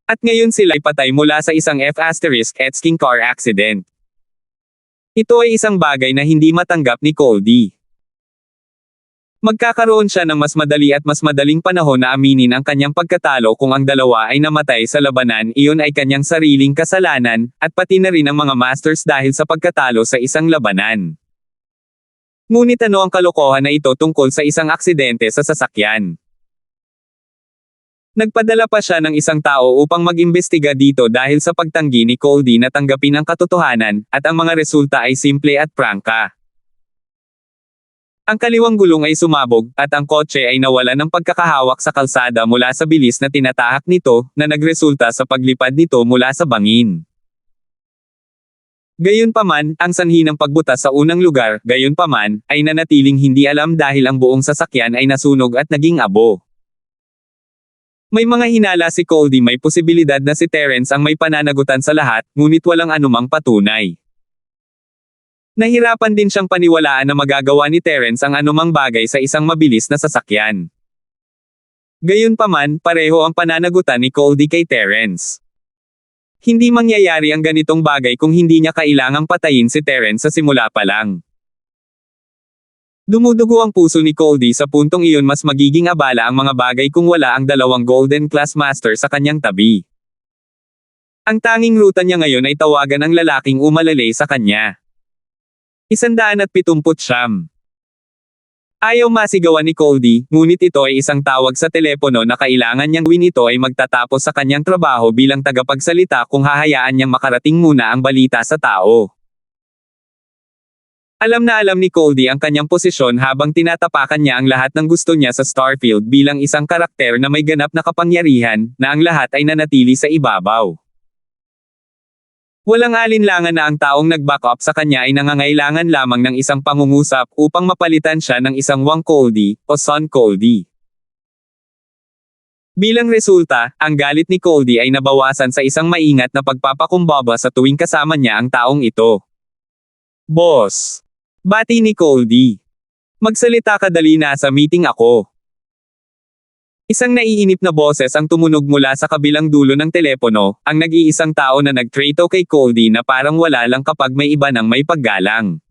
At ngayon sila ay patay mula sa isang F***ing car accident. Ito ay isang bagay na hindi matanggap ni Coldy. Magkakaroon siya ng mas madali at mas madaling panahon na aminin ang kanyang pagkatalo kung ang dalawa ay namatay sa labanan, iyon ay kanyang sariling kasalanan, at pati na rin ang mga Masters dahil sa pagkatalo sa isang labanan. Ngunit ano ang kalokohan na ito tungkol sa isang aksidente sa sasakyan? Nagpadala pa siya ng isang tao upang mag-imbestiga dito dahil sa pagtanggi ni Coldy na tanggapin ang katotohanan, at ang mga resulta ay simple at prangka. Ang kaliwang gulong ay sumabog, at ang kotse ay nawala ng pagkakahawak sa kalsada mula sa bilis na tinatahak nito, na nagresulta sa paglipad nito mula sa bangin. Gayunpaman, ang sanhi ng pagbutas sa unang lugar, gayunpaman, ay nanatiling hindi alam dahil ang buong sasakyan ay nasunog at naging abo. May mga hinala si Coldy may posibilidad na si Terence ang may pananagutan sa lahat, ngunit walang anumang patunay. Nahirapan din siyang paniwalaan na magagawa ni Terence ang anumang bagay sa isang mabilis na sasakyan. Gayunpaman, pareho ang pananagutan ni Coldy kay Terence. Hindi mangyayari ang ganitong bagay kung hindi niya kailangang patayin si Terence sa simula pa lang. Dumudugo ang puso ni Goldie sa puntong iyon, mas magiging abala ang mga bagay kung wala ang dalawang Golden Class Master sa kanyang tabi. Ang tanging ruta niya ngayon ay tawagan ang lalaking umalalay sa kanya. 179. Ayaw masigawan ni Goldie, ngunit ito ay isang tawag sa telepono na kailangan niyang gawin. Ito ay magtatapos sa kanyang trabaho bilang tagapagsalita kung hahayaan niyang makarating muna ang balita sa tao. Alam na alam ni Goldie ang kanyang posisyon habang tinatapakan niya ang lahat ng gusto niya sa Starfield bilang isang karakter na may ganap na kapangyarihan, na ang lahat ay nanatili sa ibabaw. Walang alinlangan na ang taong nag-back up sa kanya ay nangangailangan lamang ng isang pangungusap upang mapalitan siya ng isang Wang Goldie, o Son Goldie. Bilang resulta, ang galit ni Goldie ay nabawasan sa isang maingat na pagpapakumbaba sa tuwing kasama niya ang taong ito. Boss! Bati ni Goldie. Magsalita ka, dali, nasa meeting ako. Isang naiinip na boses ang tumunog mula sa kabilang dulo ng telepono, ang nag-iisang tao na nagtrato kay Goldie na parang wala lang kapag may iba nang may paggalang.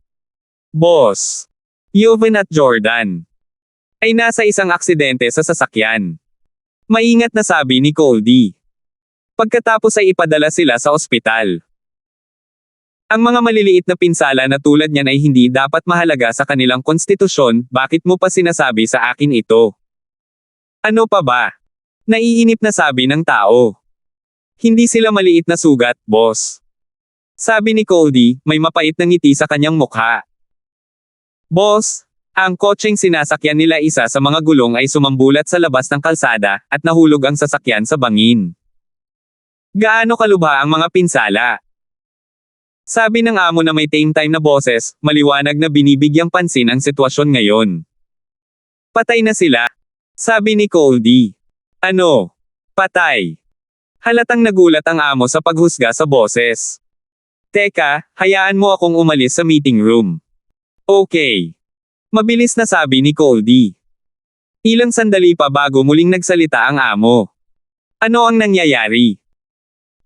Boss! Joven at Jordan ay nasa isang aksidente sa sasakyan. Maingat na sabi ni Goldie. Pagkatapos ay ipadala sila sa ospital. Ang mga maliliit na pinsala na tulad niyan ay hindi dapat mahalaga sa kanilang konstitusyon, bakit mo pa sinasabi sa akin ito? Ano pa ba? Naiinip na sabi ng tao. Hindi sila maliit na sugat, boss. Sabi ni Goldie, may mapait na ngiti sa kanyang mukha. Boss, ang kotseng sinasakyan nila, isa sa mga gulong ay sumambulat sa labas ng kalsada, at nahulog ang sasakyan sa bangin. Gaano kalubha ang mga pinsala? Sabi ng amo na may tame time na boses, maliwanag na binibigyang pansin ang sitwasyon ngayon. Patay na sila. Sabi ni Goldie. Ano? Patay. Halatang nagulat ang amo sa paghusga sa boses. Teka, hayaan mo akong umalis sa meeting room. Okay. Mabilis na sabi ni Goldie. Ilang sandali pa bago muling nagsalita ang amo. Ano ang nangyayari?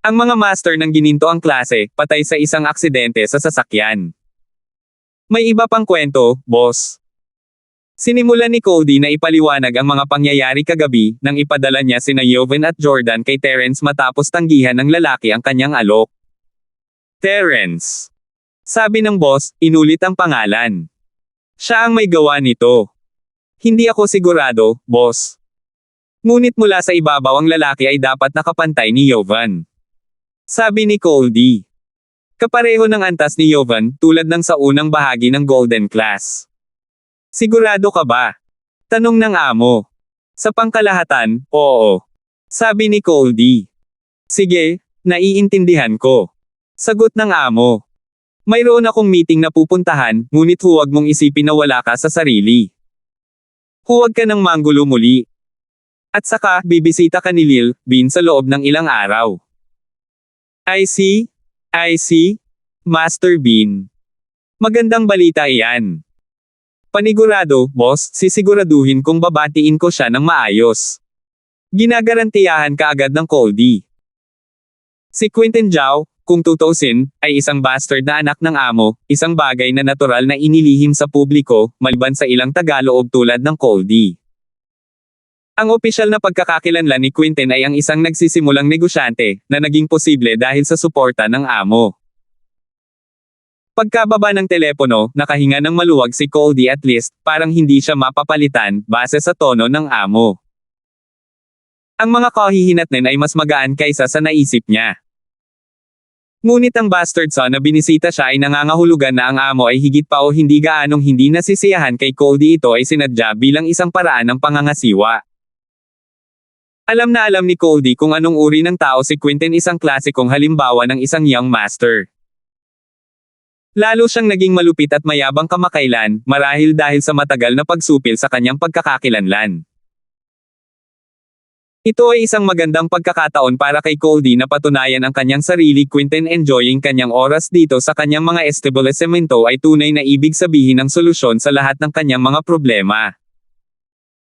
Ang mga master ng gininto ang klase, patay sa isang aksidente sa sasakyan. May iba pang kwento, boss. Sinimulan ni Goldie na ipaliwanag ang mga pangyayari kagabi, nang ipadala niya sina Joven at Jordan kay Terence matapos tanggihan ng lalaki ang kanyang alok. Terence. Sabi ng boss, inulit ang pangalan. Siya ang may gawa nito. Hindi ako sigurado, boss. Ngunit mula sa ibabaw ang lalaki ay dapat nakapantay ni Joven. Sabi ni Goldie. Kapareho ng antas ni Joven, tulad ng sa unang bahagi ng Golden Class. Sigurado ka ba? Tanong ng amo. Sa pangkalahatan, oo. Sabi ni Goldie. Sige, naiintindihan ko. Sagot ng amo. Mayroon akong meeting na pupuntahan, ngunit huwag mong isipin na wala ka sa sarili. Huwag ka nang manggulo muli. At saka, bibisita ka ni Lil Bean sa loob ng ilang araw. I see, Master Bean. Magandang balita iyan. Panigurado, boss, sisiguraduhin kong babatiin ko siya ng maayos. Ginagarantiyahan ka agad ng Goldie. Si Quentin Zhao, kung tutuusin, ay isang bastard na anak ng amo, isang bagay na natural na inilihim sa publiko, maliban sa ilang tagaloob tulad ng Goldie. Ang opisyal na pagkakakilanlan ni Quentin ay ang isang nagsisimulang negosyante, na naging posible dahil sa suporta ng amo. Pagkababa ng telepono, nakahinga ng maluwag si Goldie, at least, parang hindi siya mapapalitan, base sa tono ng amo. Ang mga kahihinatnan ay mas magaan kaysa sa naisip niya. Ngunit ang bastard son na binisita siya ay nangangahulugan na ang amo ay higit pa o hindi gaanong hindi nasisiyahan kay Goldie. Ito ay sinadya bilang isang paraan ng pangangasiwa. Alam na alam ni Goldie kung anong uri ng tao si Quentin, isang klasikong halimbawa ng isang young master. Lalo siyang naging malupit at mayabang kamakailan, marahil dahil sa matagal na pagsupil sa kanyang pagkakakilanlan. Ito ay isang magandang pagkakataon para kay Goldie na patunayan ang kanyang sarili. Quentin, enjoying kanyang oras dito sa kanyang mga establishmento ay tunay na ibig sabihin ng solusyon sa lahat ng kanyang mga problema.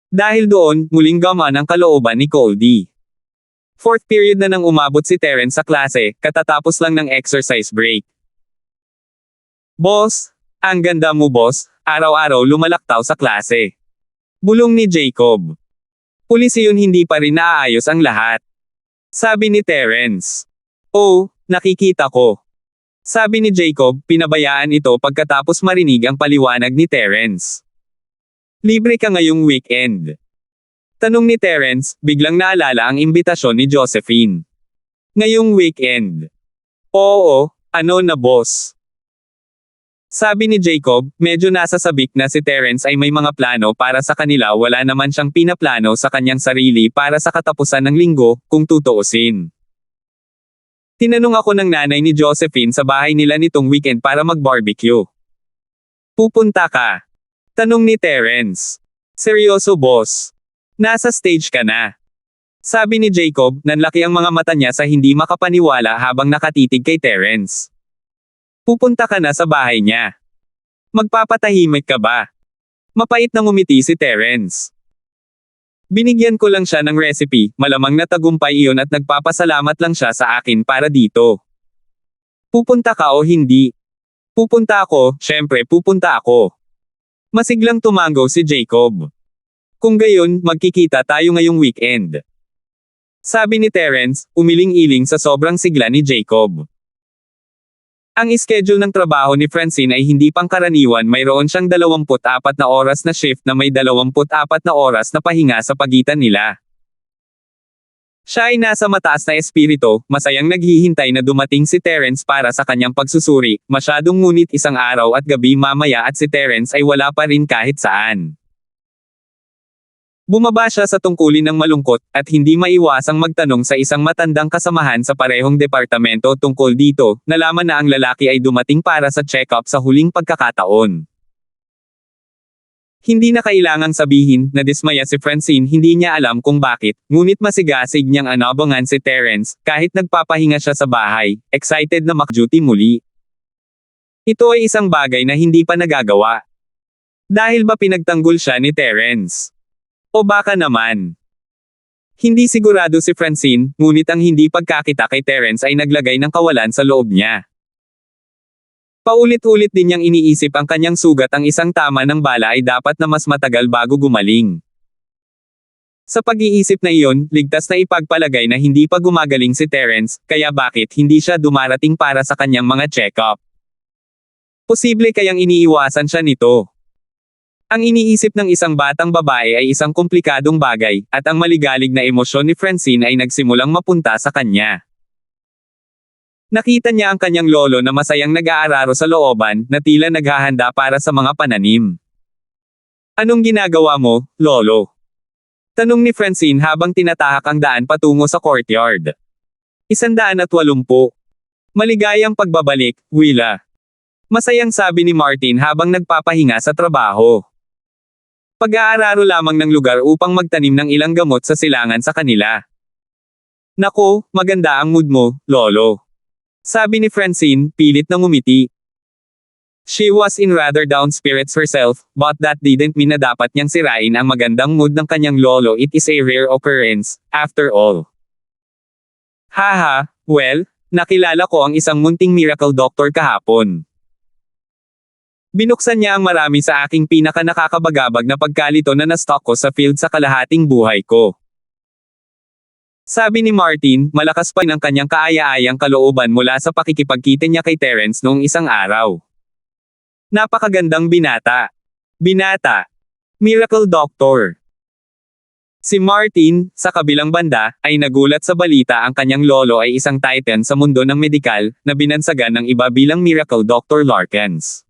Dahil doon, muling gamaan ang kalooban ni Goldie. Fourth period na nang umabot si Terence sa klase, katatapos lang ng exercise break. Boss, ang ganda mo boss, araw-araw lumalaktaw sa klase. Bulong ni Jacob. Pulis yun, hindi pa rin naaayos ang lahat. Sabi ni Terence. Oh, nakikita ko. Sabi ni Jacob, pinabayaan ito pagkatapos marinig ang paliwanag ni Terence. Libre ka ngayong weekend. Tanong ni Terence, biglang naalala ang imbitasyon ni Josephine. Ngayong weekend. Oo, ano na boss? Sabi ni Jacob, medyo nasa sabik na si Terence ay may mga plano para sa kanila, wala naman siyang pinaplano sa kanyang sarili para sa katapusan ng linggo, kung tutuusin. Tinanong ako ng nanay ni Josephine sa bahay nila nitong weekend para mag-barbecue. Pupunta ka? Tanong ni Terence. Seryoso boss? Nasa stage ka na. Sabi ni Jacob, nanlaki ang mga mata niya sa hindi makapaniwala habang nakatitig kay Terence. Pupunta ka na sa bahay niya. Magpapatahimik ka ba? Mapait na ngumiti si Terence. Binigyan ko lang siya ng recipe, malamang na tagumpay iyon at nagpapasalamat lang siya sa akin para dito. Pupunta ka o hindi? Pupunta ako, syempre pupunta ako. Masiglang tumango si Jacob. Kung gayon, magkikita tayo ngayong weekend. Sabi ni Terence, umiling-iling sa sobrang sigla ni Jacob. Ang schedule ng trabaho ni Francine ay hindi pangkaraniwan, mayroon siyang 24 na oras na shift na may 24 na oras na pahinga sa pagitan nila. Siya ay nasa mataas na espiritu, masayang naghihintay na dumating si Terence para sa kanyang pagsusuri, masyadong ngunit isang araw at gabi mamaya at si Terence ay wala pa rin kahit saan. Bumaba siya sa tungkulin ng malungkot, at hindi maiwasang magtanong sa isang matandang kasamahan sa parehong departamento tungkol dito, nalaman na ang lalaki ay dumating para sa check-up sa huling pagkakataon. Hindi na kailangang sabihin, nadismaya si Francine, hindi niya alam kung bakit, ngunit masigasig niyang anabangan si Terence, kahit nagpapahinga siya sa bahay, excited na makduty muli. Ito ay isang bagay na hindi pa nagagawa. Dahil ba pinagtanggol siya ni Terence? O baka naman. Hindi sigurado si Francine, ngunit ang hindi pagkakita kay Terence ay naglagay ng kawalan sa loob niya. Paulit-ulit din niyang iniisip ang kanyang sugat, ang isang tama ng bala ay dapat na mas matagal bago gumaling. Sa pag-iisip na iyon, ligtas na ipagpalagay na hindi pa gumagaling si Terence, kaya bakit hindi siya dumarating para sa kanyang mga check-up? Posible kayang iniiwasan siya nito. Ang iniisip ng isang batang babae ay isang komplikadong bagay, at ang maligalig na emosyon ni Francine ay nagsimulang mapunta sa kanya. Nakita niya ang kanyang lolo na masayang nag-aararo sa looban, na tila naghahanda para sa mga pananim. Anong ginagawa mo, lolo? Tanong ni Francine habang tinatahak ang daan patungo sa courtyard. 180. Maligayang pagbabalik, Willa. Masayang sabi ni Martin habang nagpapahinga sa trabaho. Pag-aararo lamang ng lugar upang magtanim ng ilang gamot sa silangan sa kanila. Nako, maganda ang mood mo, lolo. Sabi ni Francine, pilit na ngumiti. She was in rather down spirits herself, but that didn't mean na dapat niyang sirain ang magandang mood ng kanyang lolo. It is a rare occurrence, after all. Haha, well, nakilala ko ang isang munting miracle doctor kahapon. Binuksan niya ang marami sa aking pinaka-nakakabagabag na pagkalito na na-stock ko sa field sa kalahating buhay ko. Sabi ni Martin, malakas pa rin ang kanyang kaaya-ayang kalooban mula sa pakikipagkita niya kay Terence noong isang araw. Napakagandang binata. Binata. Miracle doctor. Si Martin, sa kabilang banda, ay nagulat sa balita ang kanyang lolo ay isang titan sa mundo ng medikal, na binansagan ng iba bilang Miracle Dr. Larkins.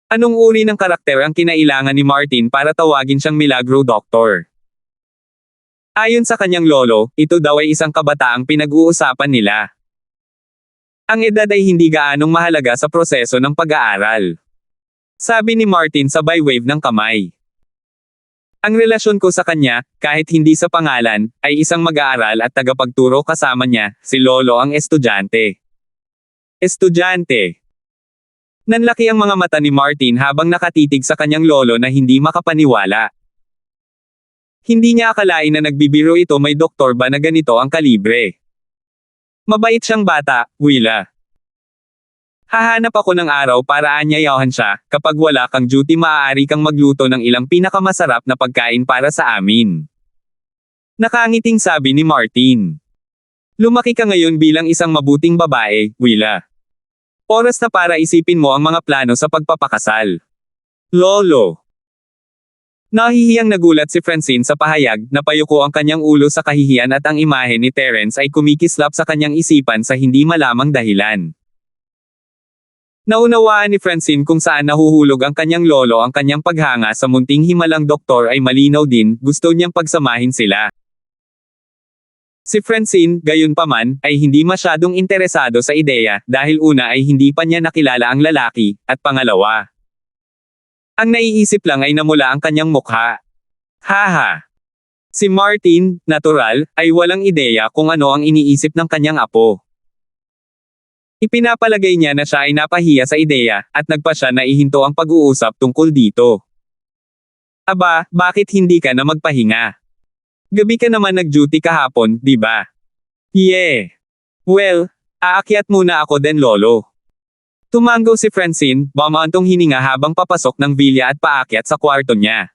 Anong uri ng karakter ang kinailangan ni Martin para tawagin siyang Milagro Doctor? Ayon sa kanyang lolo, ito daw ay isang kabataang pinag-uusapan nila. Ang edad ay hindi gaanong mahalaga sa proseso ng pag-aaral. Sabi ni Martin sabay wave ng kamay. Ang relasyon ko sa kanya, kahit hindi sa pangalan, ay isang mag-aaral at tagapagturo kasama niya, si lolo ang estudyante. Estudyante. Nanlaki ang mga mata ni Martin habang nakatitig sa kanyang lolo na hindi makapaniwala. Hindi niya akalain na nagbibiro ito, may doktor ba na ganito ang kalibre. Mabait siyang bata, Willa. Hahanap ako ng araw para anyayahan siya, kapag wala kang duty maaari kang magluto ng ilang pinakamasarap na pagkain para sa amin. Nakangiting sabi ni Martin. Lumaki ka ngayon bilang isang mabuting babae, Willa. Oras na para isipin mo ang mga plano sa pagpapakasal. Lolo. Nahihiyang nagulat si Francine sa pahayag, napayuko ang kanyang ulo sa kahihiyan at ang imahe ni Terence ay kumikislap sa kanyang isipan sa hindi malamang dahilan. Naunawaan ni Francine kung saan nahuhulog ang kanyang lolo, ang kanyang paghanga sa munting himalang doktor ay malinaw din, gusto niyang pagsamahin sila. Si Francine, gayunpaman, ay hindi masyadong interesado sa ideya, dahil una ay hindi pa niya nakilala ang lalaki, at pangalawa, ang naiisip lang ay namula ang kanyang mukha. Haha. Si Martin, natural, ay walang ideya kung ano ang iniisip ng kanyang apo. Ipinapalagay niya na siya ay napahiya sa ideya, at nagpa siya na ihinto ang pag-uusap tungkol dito. Aba, bakit hindi ka na magpahinga? Gabi ka naman nag-duty kahapon, di ba? Yeah. Well, aakyat muna ako din, lolo. Tumango si Francine, bumantong hininga habang papasok ng villa at paakyat sa kwarto niya.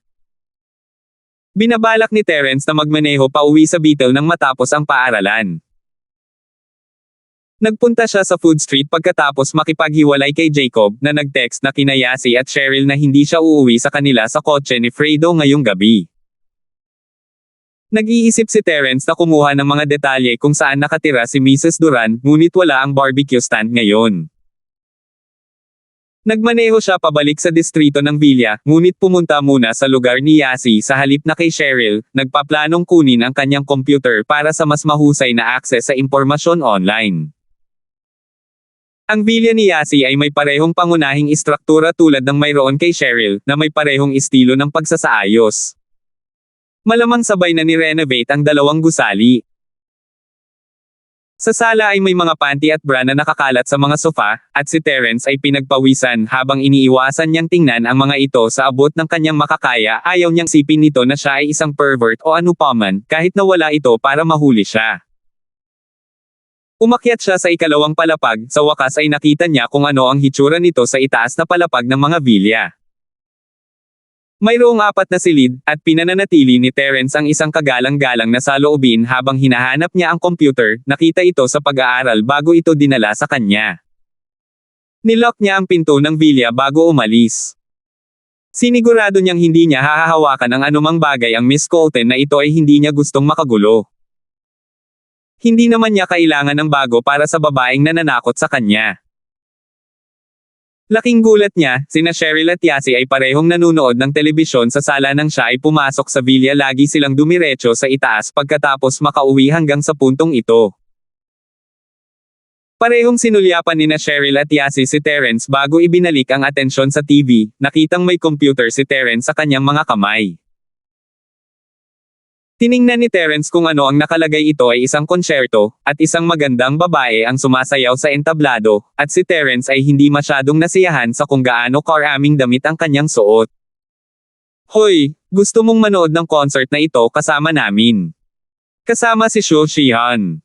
Binabalak ni Terence na magmaneho pauwi sa Beetle nang matapos ang paaralan. Nagpunta siya sa Food Street pagkatapos makipaghiwalay kay Jacob, na nag-text na kina Yasi at Cheryl na hindi siya uuwi sa kanila sa kotse ni Fredo ngayong gabi. Nag-iisip si Terence na kumuha ng mga detalye kung saan nakatira si Mrs. Duran, ngunit wala ang barbecue stand ngayon. Nagmaneho siya pabalik sa distrito ng Villa, ngunit pumunta muna sa lugar ni Yasi sa halip na kay Cheryl, nagpaplanong kunin ang kanyang computer para sa mas mahusay na access sa impormasyon online. Ang Villa ni Yasi ay may parehong pangunahing istruktura tulad ng mayroon kay Cheryl, na may parehong estilo ng pagsasaayos. Malamang sabay na ni-renovate ang dalawang gusali. Sa sala ay may mga panty at bra na nakakalat sa mga sofa, at si Terence ay pinagpawisan habang iniiwasan niyang tingnan ang mga ito sa abot ng kanyang makakaya. Ayaw niyang sipin nito na siya ay isang pervert o anupaman, kahit na wala ito para mahuli siya. Umakyat siya sa ikalawang palapag, sa wakas ay nakita niya kung ano ang hitsura nito sa itaas na palapag ng mga villa. Mayroong 4 na silid, at pinananatili ni Terence ang isang kagalang-galang na saloobin habang hinahanap niya ang computer. Nakita ito sa pag-aaral bago ito dinala sa kanya. Nilock niya ang pinto ng villa bago umalis. Sinigurado niyang hindi niya hahawakan ng anumang bagay ang Miss Colton na ito ay hindi niya gustong makagulo. Hindi naman niya kailangan ng bago para sa babaeng nananakot sa kanya. Laking gulat niya, sina Cheryl at Yasi ay parehong nanunood ng telebisyon sa sala nang siya ay pumasok sa villa. Lagi silang dumiretso sa itaas pagkatapos makauwi hanggang sa puntong ito. Parehong sinulyapan nina Cheryl at Yasi si Terence bago ibinalik ang atensyon sa TV, nakitang may computer si Terence sa kanyang mga kamay. Tiningnan ni Terence kung ano ang nakalagay. Ito ay isang konsyerto, at isang magandang babae ang sumasayaw sa entablado, at si Terence ay hindi masyadong nasiyahan sa kung gaano karaming damit ang kanyang suot. Hoy, gusto mong manood ng concert na ito kasama namin? Kasama si Shu Shihan.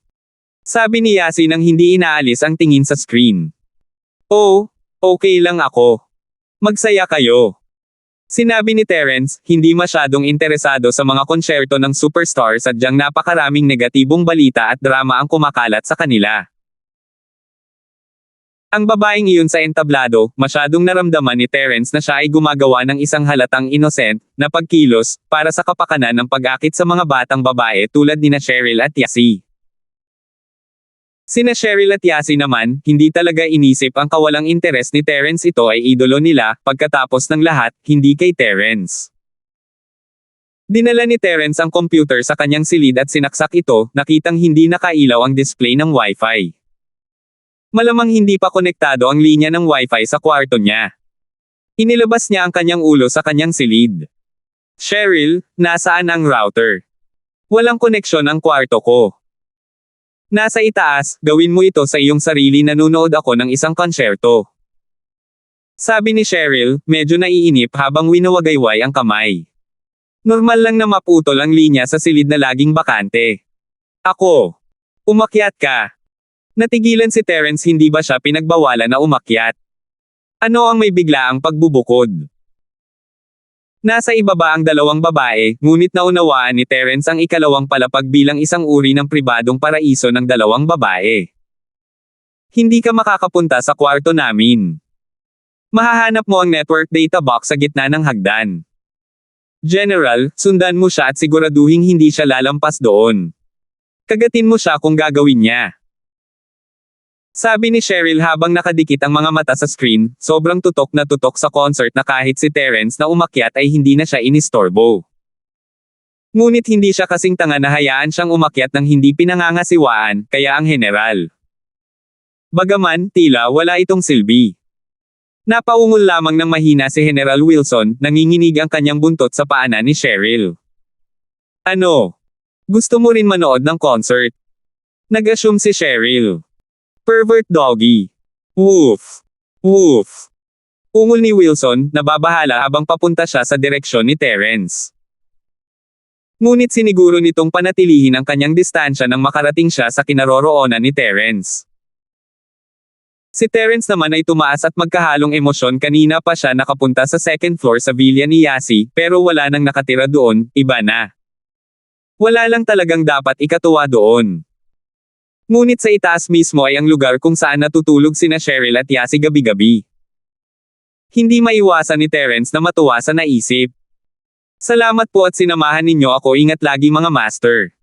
Sabi ni Yasi nang hindi inaalis ang tingin sa screen. Oh, okay lang ako. Magsaya kayo. Sinabi ni Terence, hindi masyadong interesado sa mga konsyerto ng superstars, sadyang napakaraming negatibong balita at drama ang kumakalat sa kanila. Ang babaeng iyon sa entablado, masyadong naramdaman ni Terence na siya ay gumagawa ng isang halatang innocent na pagkilos para sa kapakanan ng pag-akit sa mga batang babae tulad nina Cheryl at Yasi. Sina Cheryl at Yasi naman, hindi talaga inisip ang kawalang interes ni Terence. Ito ay idolo nila, pagkatapos ng lahat, hindi kay Terence. Dinala ni Terence ang computer sa kanyang silid at sinaksak ito, nakitang hindi nakailaw ang display ng Wi-Fi. Malamang hindi pa konektado ang linya ng Wi-Fi sa kwarto niya. Inilabas niya ang kanyang ulo sa kanyang silid. Cheryl, nasaan ang router? Walang koneksyon ang kwarto ko. Nasa itaas, gawin mo ito sa iyong sarili. Nanunood ako ng isang konsyerto. Sabi ni Cheryl, medyo naiinip habang winawagayway ang kamay. Normal lang na maputol ang linya sa silid na laging bakante. Ako. Umakyat ka. Natigilan si Terence, hindi ba siya pinagbawalan na umakyat? Ano ang may biglaang pagbubukod? Nasa ibaba ang dalawang babae, ngunit naunawaan ni Terence ang ikalawang palapag bilang isang uri ng pribadong paraiso ng dalawang babae. Hindi ka makakapunta sa kwarto namin. Mahahanap mo ang network data box sa gitna ng hagdan. General, sundan mo siya at siguraduhing hindi siya lalampas doon. Kagatin mo siya kung gagawin niya. Sabi ni Cheryl habang nakadikit ang mga mata sa screen, sobrang tutok na tutok sa concert na kahit si Terence na umakyat ay hindi na siya inistorbo. Ngunit hindi siya kasing tanga na hayaan siyang umakyat ng hindi pinangangasiwaan, kaya ang general. Bagaman, tila wala itong silbi. Napaungol lamang ng mahina si General Wilson, nanginginig ang kanyang buntot sa paanan ni Cheryl. Ano? Gusto mo rin manood ng concert? Nag-assume si Cheryl. Pervert doggy. Woof. Woof. Ungol ni Wilson, nababahala habang papunta siya sa direksyon ni Terence. Ngunit siniguro nitong panatilihin ang kanyang distansya nang makarating siya sa kinaroroonan ni Terence. Si Terence naman ay tumaas at magkahalong emosyon, kanina pa siya nakapunta sa second floor sa villa ni Yasi, pero wala nang nakatira doon, iba na. Wala lang talagang dapat ikatuwa doon. Ngunit sa itaas mismo ay ang lugar kung saan natutulog sina Cheryl at Yasi gabi-gabi. Hindi maiwasan ni Terence na matuwa sa naisip. Salamat po at sinamahan ninyo ako, ingat lagi mga master.